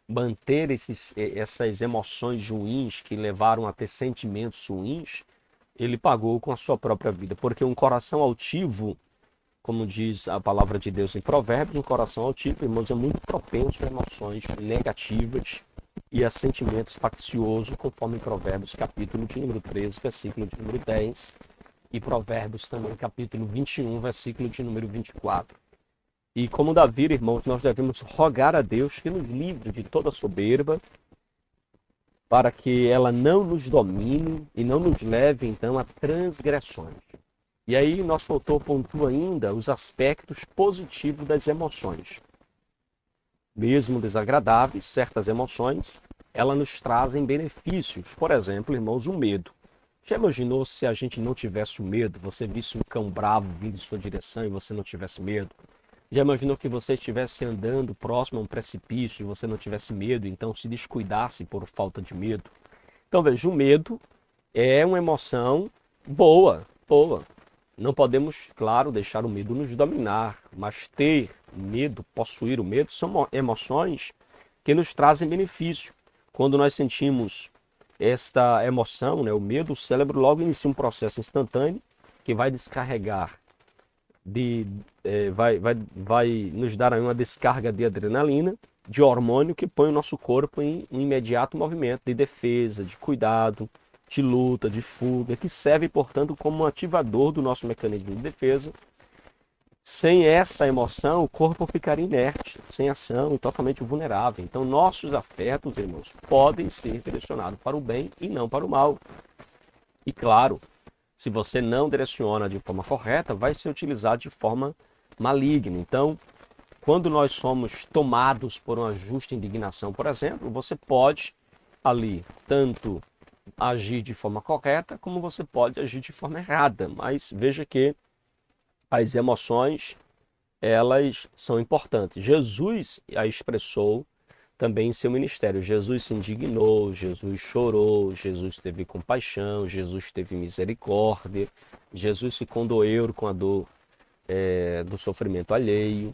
Manter essas emoções ruins que levaram a ter sentimentos ruins, ele pagou com a sua própria vida, porque um coração altivo como diz a palavra de Deus em Provérbios, um coração altivo, irmãos, é muito propenso a emoções negativas e a sentimentos facciosos, conforme Provérbios, capítulo de número 13, versículo de número 10, e Provérbios também, capítulo 21, versículo de número 24. E como Davi, irmãos, nós devemos rogar a Deus que nos livre de toda soberba, para que ela não nos domine e não nos leve, então, a transgressões. E aí nosso autor pontua ainda os aspectos positivos das emoções. Mesmo desagradáveis, certas emoções, elas nos trazem benefícios. Por exemplo, irmãos, o medo. Já imaginou se a gente não tivesse o medo, você visse um cão bravo vindo em sua direção e você não tivesse medo? Já imaginou que você estivesse andando próximo a um precipício e você não tivesse medo, então se descuidasse por falta de medo? Então veja, o medo é uma emoção boa, boa. Não podemos, claro, deixar o medo nos dominar, mas ter medo, possuir o medo, são emoções que nos trazem benefício. Quando nós sentimos esta emoção, né, o medo, o cérebro logo inicia um processo instantâneo que vai descarregar, vai nos dar aí uma descarga de adrenalina, de hormônio que põe o nosso corpo em um imediato movimento de defesa, de cuidado, de luta, de fuga, que serve, portanto, como um ativador do nosso mecanismo de defesa. Sem essa emoção, o corpo ficaria inerte, sem ação e totalmente vulnerável. Então, nossos afetos, irmãos, podem ser direcionados para o bem e não para o mal. E claro, se você não direciona de forma correta, vai ser utilizado de forma maligna. Então, quando nós somos tomados por uma justa indignação, por exemplo, você pode ali tanto agir de forma correta, como você pode agir de forma errada. Mas veja que as emoções, elas são importantes. Jesus a expressou também em seu ministério. Jesus se indignou, Jesus chorou, Jesus teve compaixão, Jesus teve misericórdia, Jesus se condoeu com a dor do sofrimento alheio.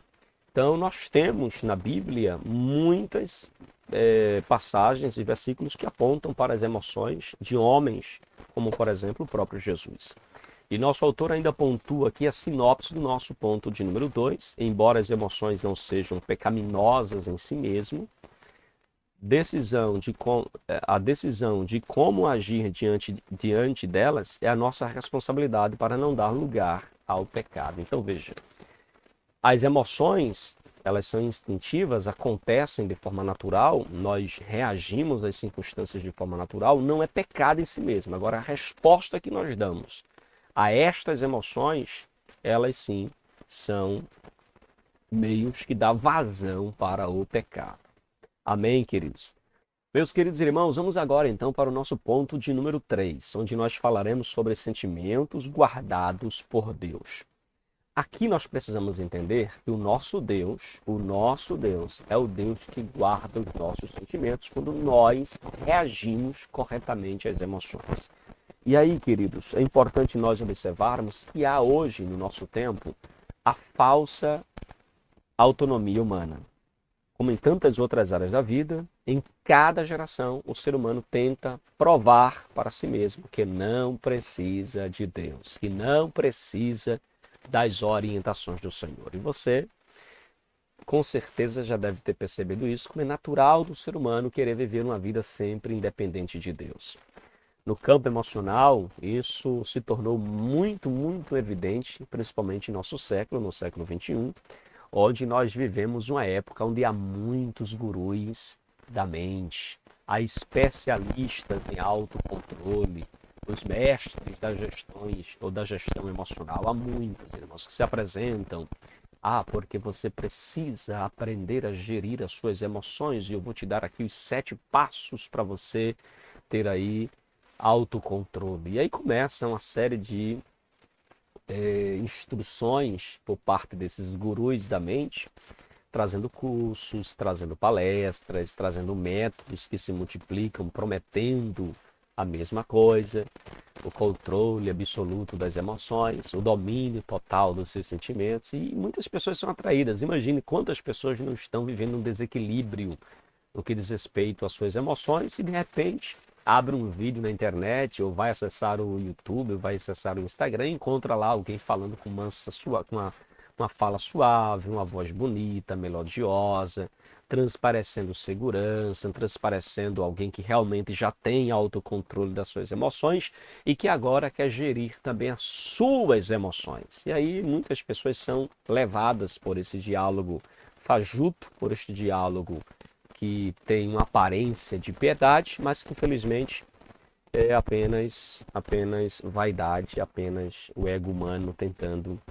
Então, nós temos na Bíblia muitas passagens e versículos que apontam para as emoções de homens, como, por exemplo, o próprio Jesus. E nosso autor ainda pontua aqui a sinopse do nosso ponto de número 2. Embora as emoções não sejam pecaminosas em si mesmo, a decisão de como agir diante delas é a nossa responsabilidade para não dar lugar ao pecado. Então, veja, as emoções, elas são instintivas, acontecem de forma natural, nós reagimos às circunstâncias de forma natural, não é pecado em si mesmo. Agora, a resposta que nós damos a estas emoções, elas sim são meios que dão vazão para o pecado. Amém, queridos? Meus queridos irmãos, vamos agora então para o nosso ponto de número 3, onde nós falaremos sobre sentimentos guardados por Deus. Aqui nós precisamos entender que o nosso Deus é o Deus que guarda os nossos sentimentos quando nós reagimos corretamente às emoções. E aí, queridos, é importante nós observarmos que há hoje, no nosso tempo, a falsa autonomia humana. Como em tantas outras áreas da vida, em cada geração, o ser humano tenta provar para si mesmo que não precisa de Deus, que não precisa das orientações do Senhor. E você, com certeza, já deve ter percebido isso, como é natural do ser humano querer viver uma vida sempre independente de Deus. No campo emocional, isso se tornou muito, muito evidente, principalmente em nosso século, no século XXI, onde nós vivemos uma época onde há muitos gurus da mente, há especialistas em autocontrole, os mestres das gestões ou da gestão emocional. Há muitos, irmãos, que se apresentam. Porque você precisa aprender a gerir as suas emoções e eu vou te dar aqui os 7 passos para você ter aí autocontrole. E aí começa uma série de instruções por parte desses gurus da mente, trazendo cursos, trazendo palestras, trazendo métodos que se multiplicam, prometendo a mesma coisa, o controle absoluto das emoções, o domínio total dos seus sentimentos, e muitas pessoas são atraídas. Imagine quantas pessoas não estão vivendo um desequilíbrio no que diz respeito às suas emoções e de repente abre um vídeo na internet ou vai acessar o YouTube, ou vai acessar o Instagram e encontra lá alguém falando com uma fala suave, uma voz bonita, melodiosa, transparecendo segurança, transparecendo alguém que realmente já tem autocontrole das suas emoções e que agora quer gerir também as suas emoções. E aí muitas pessoas são levadas por esse diálogo fajuto, por este diálogo que tem uma aparência de piedade, mas que infelizmente é apenas vaidade, apenas o ego humano tentando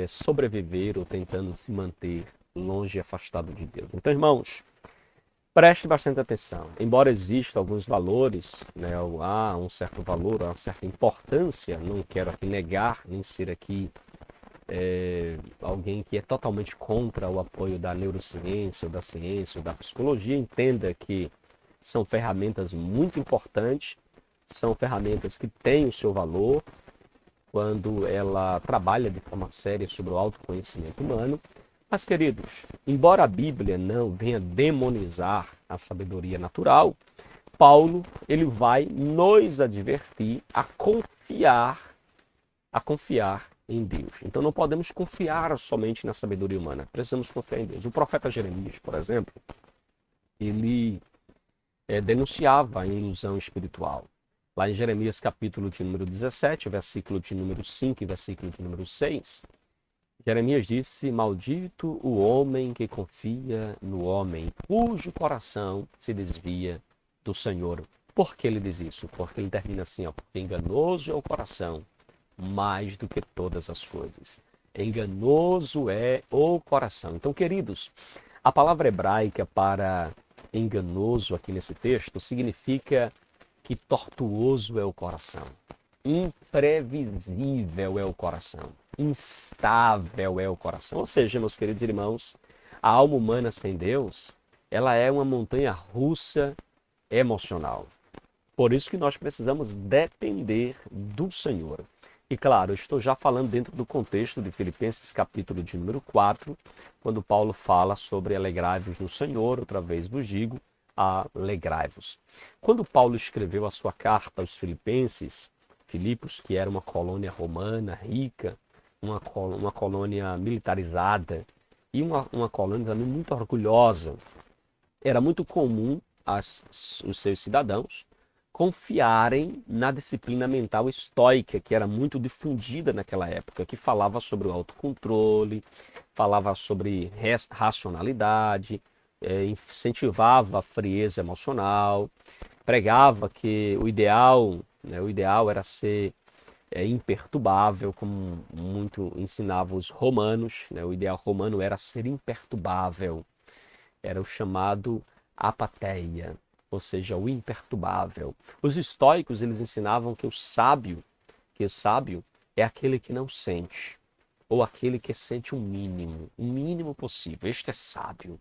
sobreviver ou tentando se manter longe e afastado de Deus. Então, irmãos, preste bastante atenção. Embora existam alguns valores, né, há um certo valor, há uma certa importância, não quero aqui negar, nem ser aqui alguém que é totalmente contra o apoio da neurociência, ou da ciência, ou da psicologia, entenda que são ferramentas muito importantes, são ferramentas que têm o seu valor quando ela trabalha de forma séria sobre o autoconhecimento humano. Mas, queridos, embora a Bíblia não venha demonizar a sabedoria natural, Paulo ele vai nos advertir a confiar em Deus. Então não podemos confiar somente na sabedoria humana, precisamos confiar em Deus. O profeta Jeremias, por exemplo, ele denunciava a ilusão espiritual. Lá em Jeremias capítulo de número 17, versículo de número 5 e versículo de número 6, Jeremias disse: maldito o homem que confia no homem, cujo coração se desvia do Senhor. Por que ele diz isso? Porque ele termina assim, ó, porque enganoso é o coração, mais do que todas as coisas. Enganoso é o coração. Então, queridos, a palavra hebraica para enganoso aqui nesse texto significa que tortuoso é o coração, imprevisível é o coração, instável é o coração. Ou seja, meus queridos irmãos, a alma humana sem Deus, ela é uma montanha russa emocional. Por isso que nós precisamos depender do Senhor. E claro, eu estou já falando dentro do contexto de Filipenses capítulo de número 4, quando Paulo fala sobre alegrai-vos no Senhor, outra vez vos digo, alegrai-vos. Quando Paulo escreveu a sua carta aos Filipenses, Filipos, que era uma colônia romana rica, uma colônia militarizada e uma colônia também muito orgulhosa, era muito comum os seus cidadãos confiarem na disciplina mental estoica, que era muito difundida naquela época, que falava sobre o autocontrole, falava sobre racionalidade, incentivava a frieza emocional, pregava que o ideal era ser imperturbável, como muito ensinavam os romanos, né? O ideal romano era ser imperturbável, era o chamado apatheia, ou seja, o imperturbável. Os estoicos, eles ensinavam que o sábio é aquele que não sente, ou aquele que sente o mínimo possível. Este é sábio.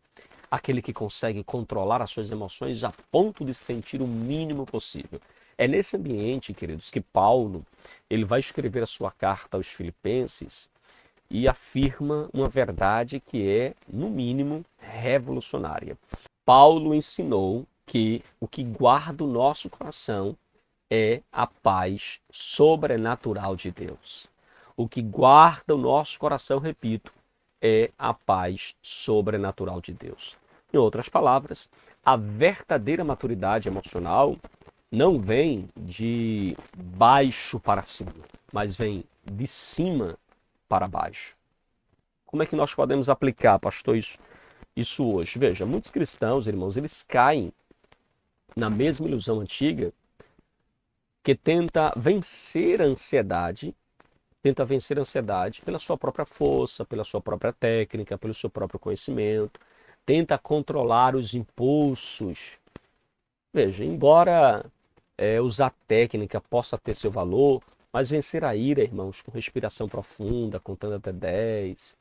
Aquele que consegue controlar as suas emoções a ponto de sentir o mínimo possível. É nesse ambiente, queridos, que Paulo ele vai escrever a sua carta aos Filipenses e afirma uma verdade que é, no mínimo, revolucionária. Paulo ensinou que o que guarda o nosso coração é a paz sobrenatural de Deus. O que guarda o nosso coração, repito, é a paz sobrenatural de Deus. Em outras palavras, a verdadeira maturidade emocional não vem de baixo para cima, mas vem de cima para baixo. Como é que nós podemos aplicar, pastor, isso hoje? Veja, muitos cristãos, irmãos, eles caem na mesma ilusão antiga que tenta vencer a ansiedade pela sua própria força, pela sua própria técnica, pelo seu próprio conhecimento, tenta controlar os impulsos. Veja, embora usar técnica possa ter seu valor, mas vencer a ira, irmãos, com respiração profunda, contando até 10,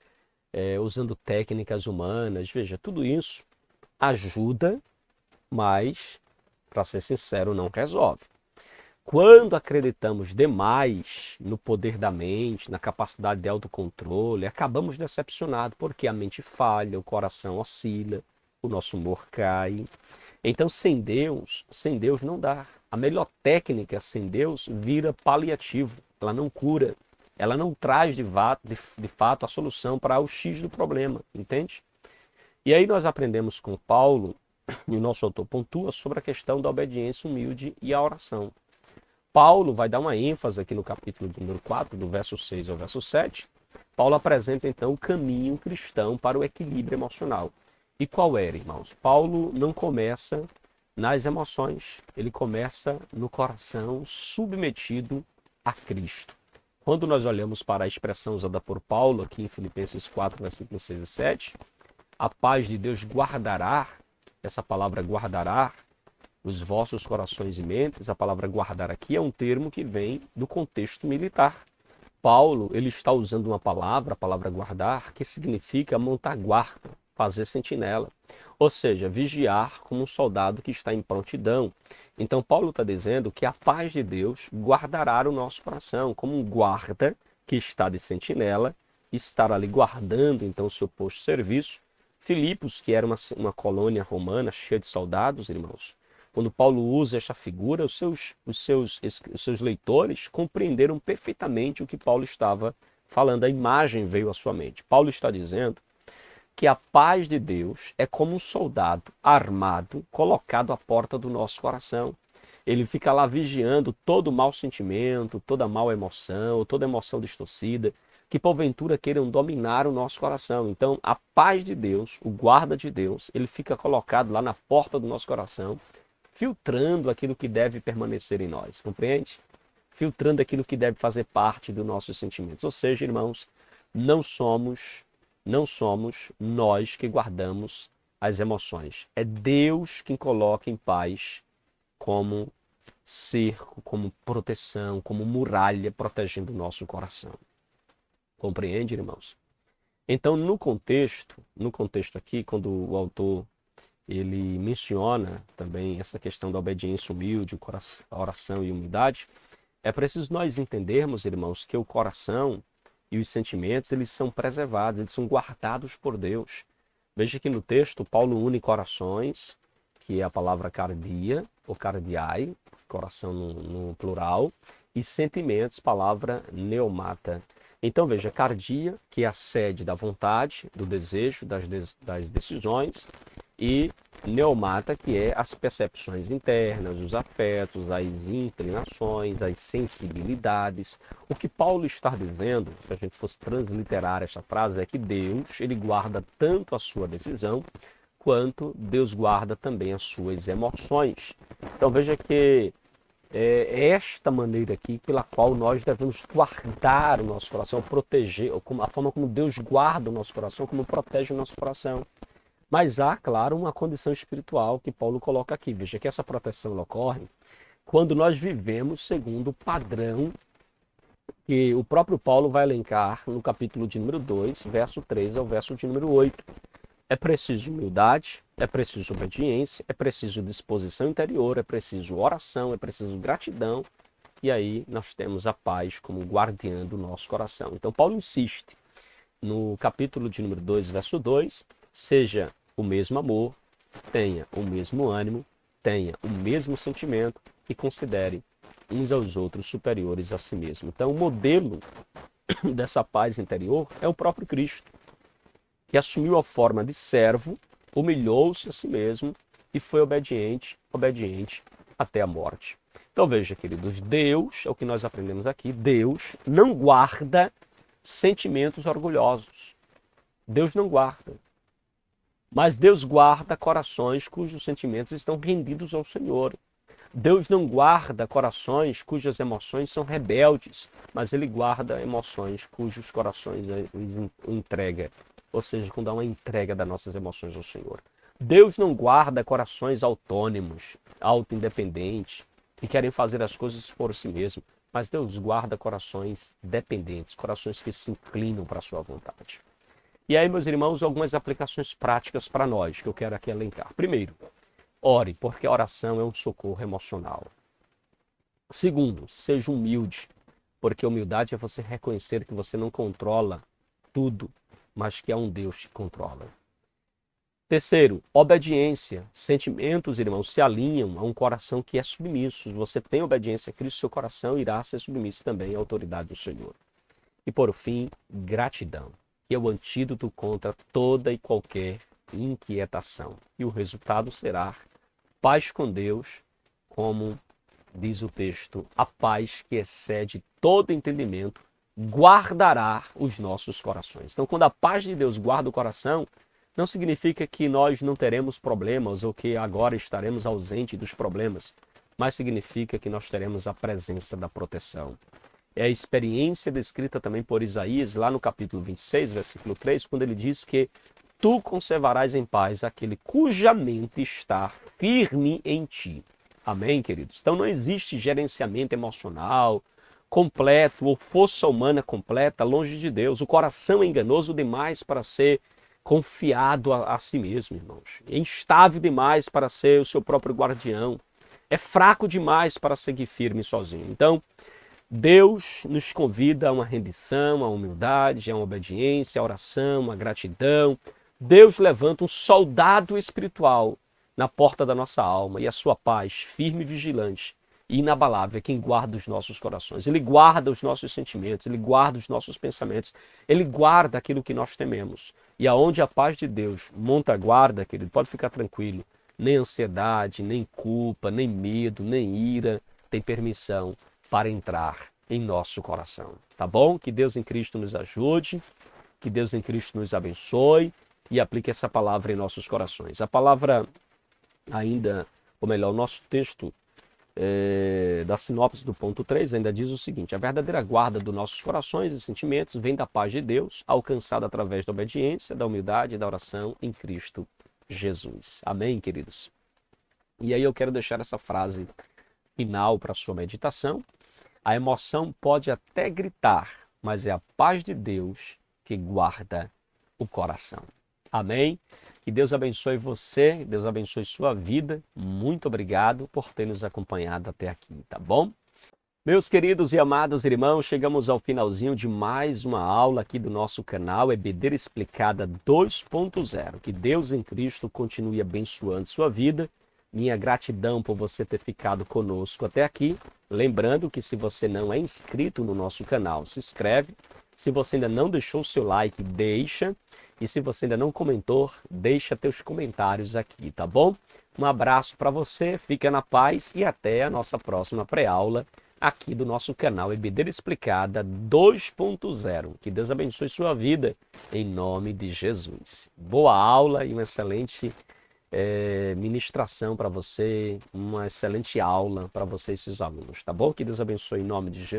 usando técnicas humanas, veja, tudo isso ajuda, mas, para ser sincero, não resolve. Quando acreditamos demais no poder da mente, na capacidade de autocontrole, acabamos decepcionados, porque a mente falha, o coração oscila, o nosso humor cai. Então, sem Deus não dá. A melhor técnica sem Deus vira paliativo, ela não cura. Ela não traz de fato a solução para o X do problema, entende? E aí nós aprendemos com Paulo, e o nosso autor pontua sobre a questão da obediência humilde e a oração. Paulo vai dar uma ênfase aqui no capítulo de número 4, do verso 6 ao verso 7. Paulo apresenta então o caminho cristão para o equilíbrio emocional. E qual era, irmãos? Paulo não começa nas emoções, ele começa no coração submetido a Cristo. Quando nós olhamos para a expressão usada por Paulo aqui em Filipenses 4, versículos 6 e 7, a paz de Deus guardará, essa palavra guardará, os vossos corações e mentes. A palavra guardar aqui é um termo que vem do contexto militar. Paulo, ele está usando uma palavra, a palavra guardar, que significa montar guarda, fazer sentinela. Ou seja, vigiar como um soldado que está em prontidão. Então, Paulo está dizendo que a paz de Deus guardará o nosso coração, como um guarda que está de sentinela, estar ali guardando, então, o seu posto de serviço. Filipos, que era uma colônia romana cheia de soldados, irmãos, quando Paulo usa esta figura, os seus leitores compreenderam perfeitamente o que Paulo estava falando. A imagem veio à sua mente. Paulo está dizendo que a paz de Deus é como um soldado armado colocado à porta do nosso coração. Ele fica lá vigiando todo mau sentimento, toda má emoção, toda emoção distorcida, que porventura queiram dominar o nosso coração. Então, a paz de Deus, o guarda de Deus, ele fica colocado lá na porta do nosso coração, filtrando aquilo que deve permanecer em nós, compreende? Filtrando aquilo que deve fazer parte dos nossos sentimentos. Ou seja, irmãos, não somos nós que guardamos as emoções. É Deus quem coloca em paz como cerco, como proteção, como muralha protegendo o nosso coração. Compreende, irmãos? Então, no contexto aqui, quando o autor ele menciona também essa questão da obediência humilde, oração e humildade, é preciso nós entendermos, irmãos, que o coração e os sentimentos, eles são preservados, eles são guardados por Deus. Veja que no texto, Paulo une corações, que é a palavra cardia, ou cardiai, coração no plural, e sentimentos, palavra neumata. Então veja, cardia, que é a sede da vontade, do desejo, das decisões, e neumata, que é as percepções internas, os afetos, as inclinações, as sensibilidades. O que Paulo está dizendo, se a gente fosse transliterar essa frase, é que Deus, ele guarda tanto a sua decisão, quanto Deus guarda também as suas emoções. Então veja que é esta maneira aqui pela qual nós devemos guardar o nosso coração, proteger, a forma como Deus guarda o nosso coração, como protege o nosso coração. Mas há, claro, uma condição espiritual que Paulo coloca aqui. Veja que essa proteção ocorre quando nós vivemos segundo o padrão que o próprio Paulo vai elencar no capítulo de número 2, verso 3 ao verso de número 8. É preciso humildade, é preciso obediência, é preciso disposição interior, é preciso oração, é preciso gratidão. E aí nós temos a paz como guardiã do nosso coração. Então Paulo insiste no capítulo de número 2, verso 2, seja o mesmo amor, tenha o mesmo ânimo, tenha o mesmo sentimento e considere uns aos outros superiores a si mesmo. Então o modelo dessa paz interior é o próprio Cristo, que assumiu a forma de servo, humilhou-se a si mesmo e foi obediente até a morte. Então veja, queridos, Deus, é o que nós aprendemos aqui, Deus não guarda sentimentos orgulhosos. Deus não guarda. Mas Deus guarda corações cujos sentimentos estão rendidos ao Senhor. Deus não guarda corações cujas emoções são rebeldes, mas Ele guarda emoções cujos corações o entrega. Ou seja, quando há uma entrega das nossas emoções ao Senhor. Deus não guarda corações autônomos, auto-independentes, que querem fazer as coisas por si mesmo, mas Deus guarda corações dependentes, corações que se inclinam para a sua vontade. E aí, meus irmãos, algumas aplicações práticas para nós, que eu quero aqui elencar. Primeiro, ore, porque a oração é um socorro emocional. Segundo, seja humilde, porque humildade é você reconhecer que você não controla tudo, mas que há um Deus que controla. Terceiro, obediência. Sentimentos, irmãos, se alinham a um coração que é submisso. Se você tem obediência a Cristo, seu coração irá ser submisso também à autoridade do Senhor. E por fim, gratidão, que é o antídoto contra toda e qualquer inquietação. E o resultado será paz com Deus, como diz o texto, a paz que excede todo entendimento guardará os nossos corações. Então, quando a paz de Deus guarda o coração, não significa que nós não teremos problemas ou que agora estaremos ausentes dos problemas, mas significa que nós teremos a presença da proteção. É a experiência descrita também por Isaías, lá no capítulo 26, versículo 3, quando ele diz que tu conservarás em paz aquele cuja mente está firme em ti. Amém, queridos? Então não existe gerenciamento emocional completo ou força humana completa longe de Deus. O coração é enganoso demais para ser confiado a si mesmo, irmãos. É instável demais para ser o seu próprio guardião. É fraco demais para seguir firme sozinho. Então, Deus nos convida a uma rendição, a humildade, a uma obediência, a oração, a gratidão. Deus levanta um soldado espiritual na porta da nossa alma e a sua paz, firme e vigilante e inabalável, é quem guarda os nossos corações. Ele guarda os nossos sentimentos, ele guarda os nossos pensamentos, ele guarda aquilo que nós tememos. E aonde a paz de Deus monta a guarda, querido, pode ficar tranquilo. Nem ansiedade, nem culpa, nem medo, nem ira tem permissão para entrar em nosso coração. Tá bom? Que Deus em Cristo nos ajude, que Deus em Cristo nos abençoe e aplique essa palavra em nossos corações. A palavra ainda, ou melhor, o nosso texto da sinopse do ponto 3 ainda diz o seguinte: a verdadeira guarda dos nossos corações e sentimentos vem da paz de Deus, alcançada através da obediência, da humildade e da oração em Cristo Jesus. Amém, queridos? E aí eu quero deixar essa frase final para a sua meditação. A emoção pode até gritar, mas é a paz de Deus que guarda o coração. Amém? Que Deus abençoe você, Deus abençoe sua vida. Muito obrigado por ter nos acompanhado até aqui, tá bom? Meus queridos e amados irmãos, chegamos ao finalzinho de mais uma aula aqui do nosso canal EBD Explicada 2.0. Que Deus em Cristo continue abençoando sua vida. Minha gratidão por você ter ficado conosco até aqui. Lembrando que se você não é inscrito no nosso canal, se inscreve. Se você ainda não deixou o seu like, deixa. E se você ainda não comentou, deixa teus comentários aqui, tá bom? Um abraço para você, fica na paz e até a nossa próxima pré-aula aqui do nosso canal EBD Explicada 2.0. Que Deus abençoe sua vida em nome de Jesus. Boa aula e uma excelente ministração para você, uma excelente aula para você e seus alunos, tá bom? Que Deus abençoe em nome de Jesus.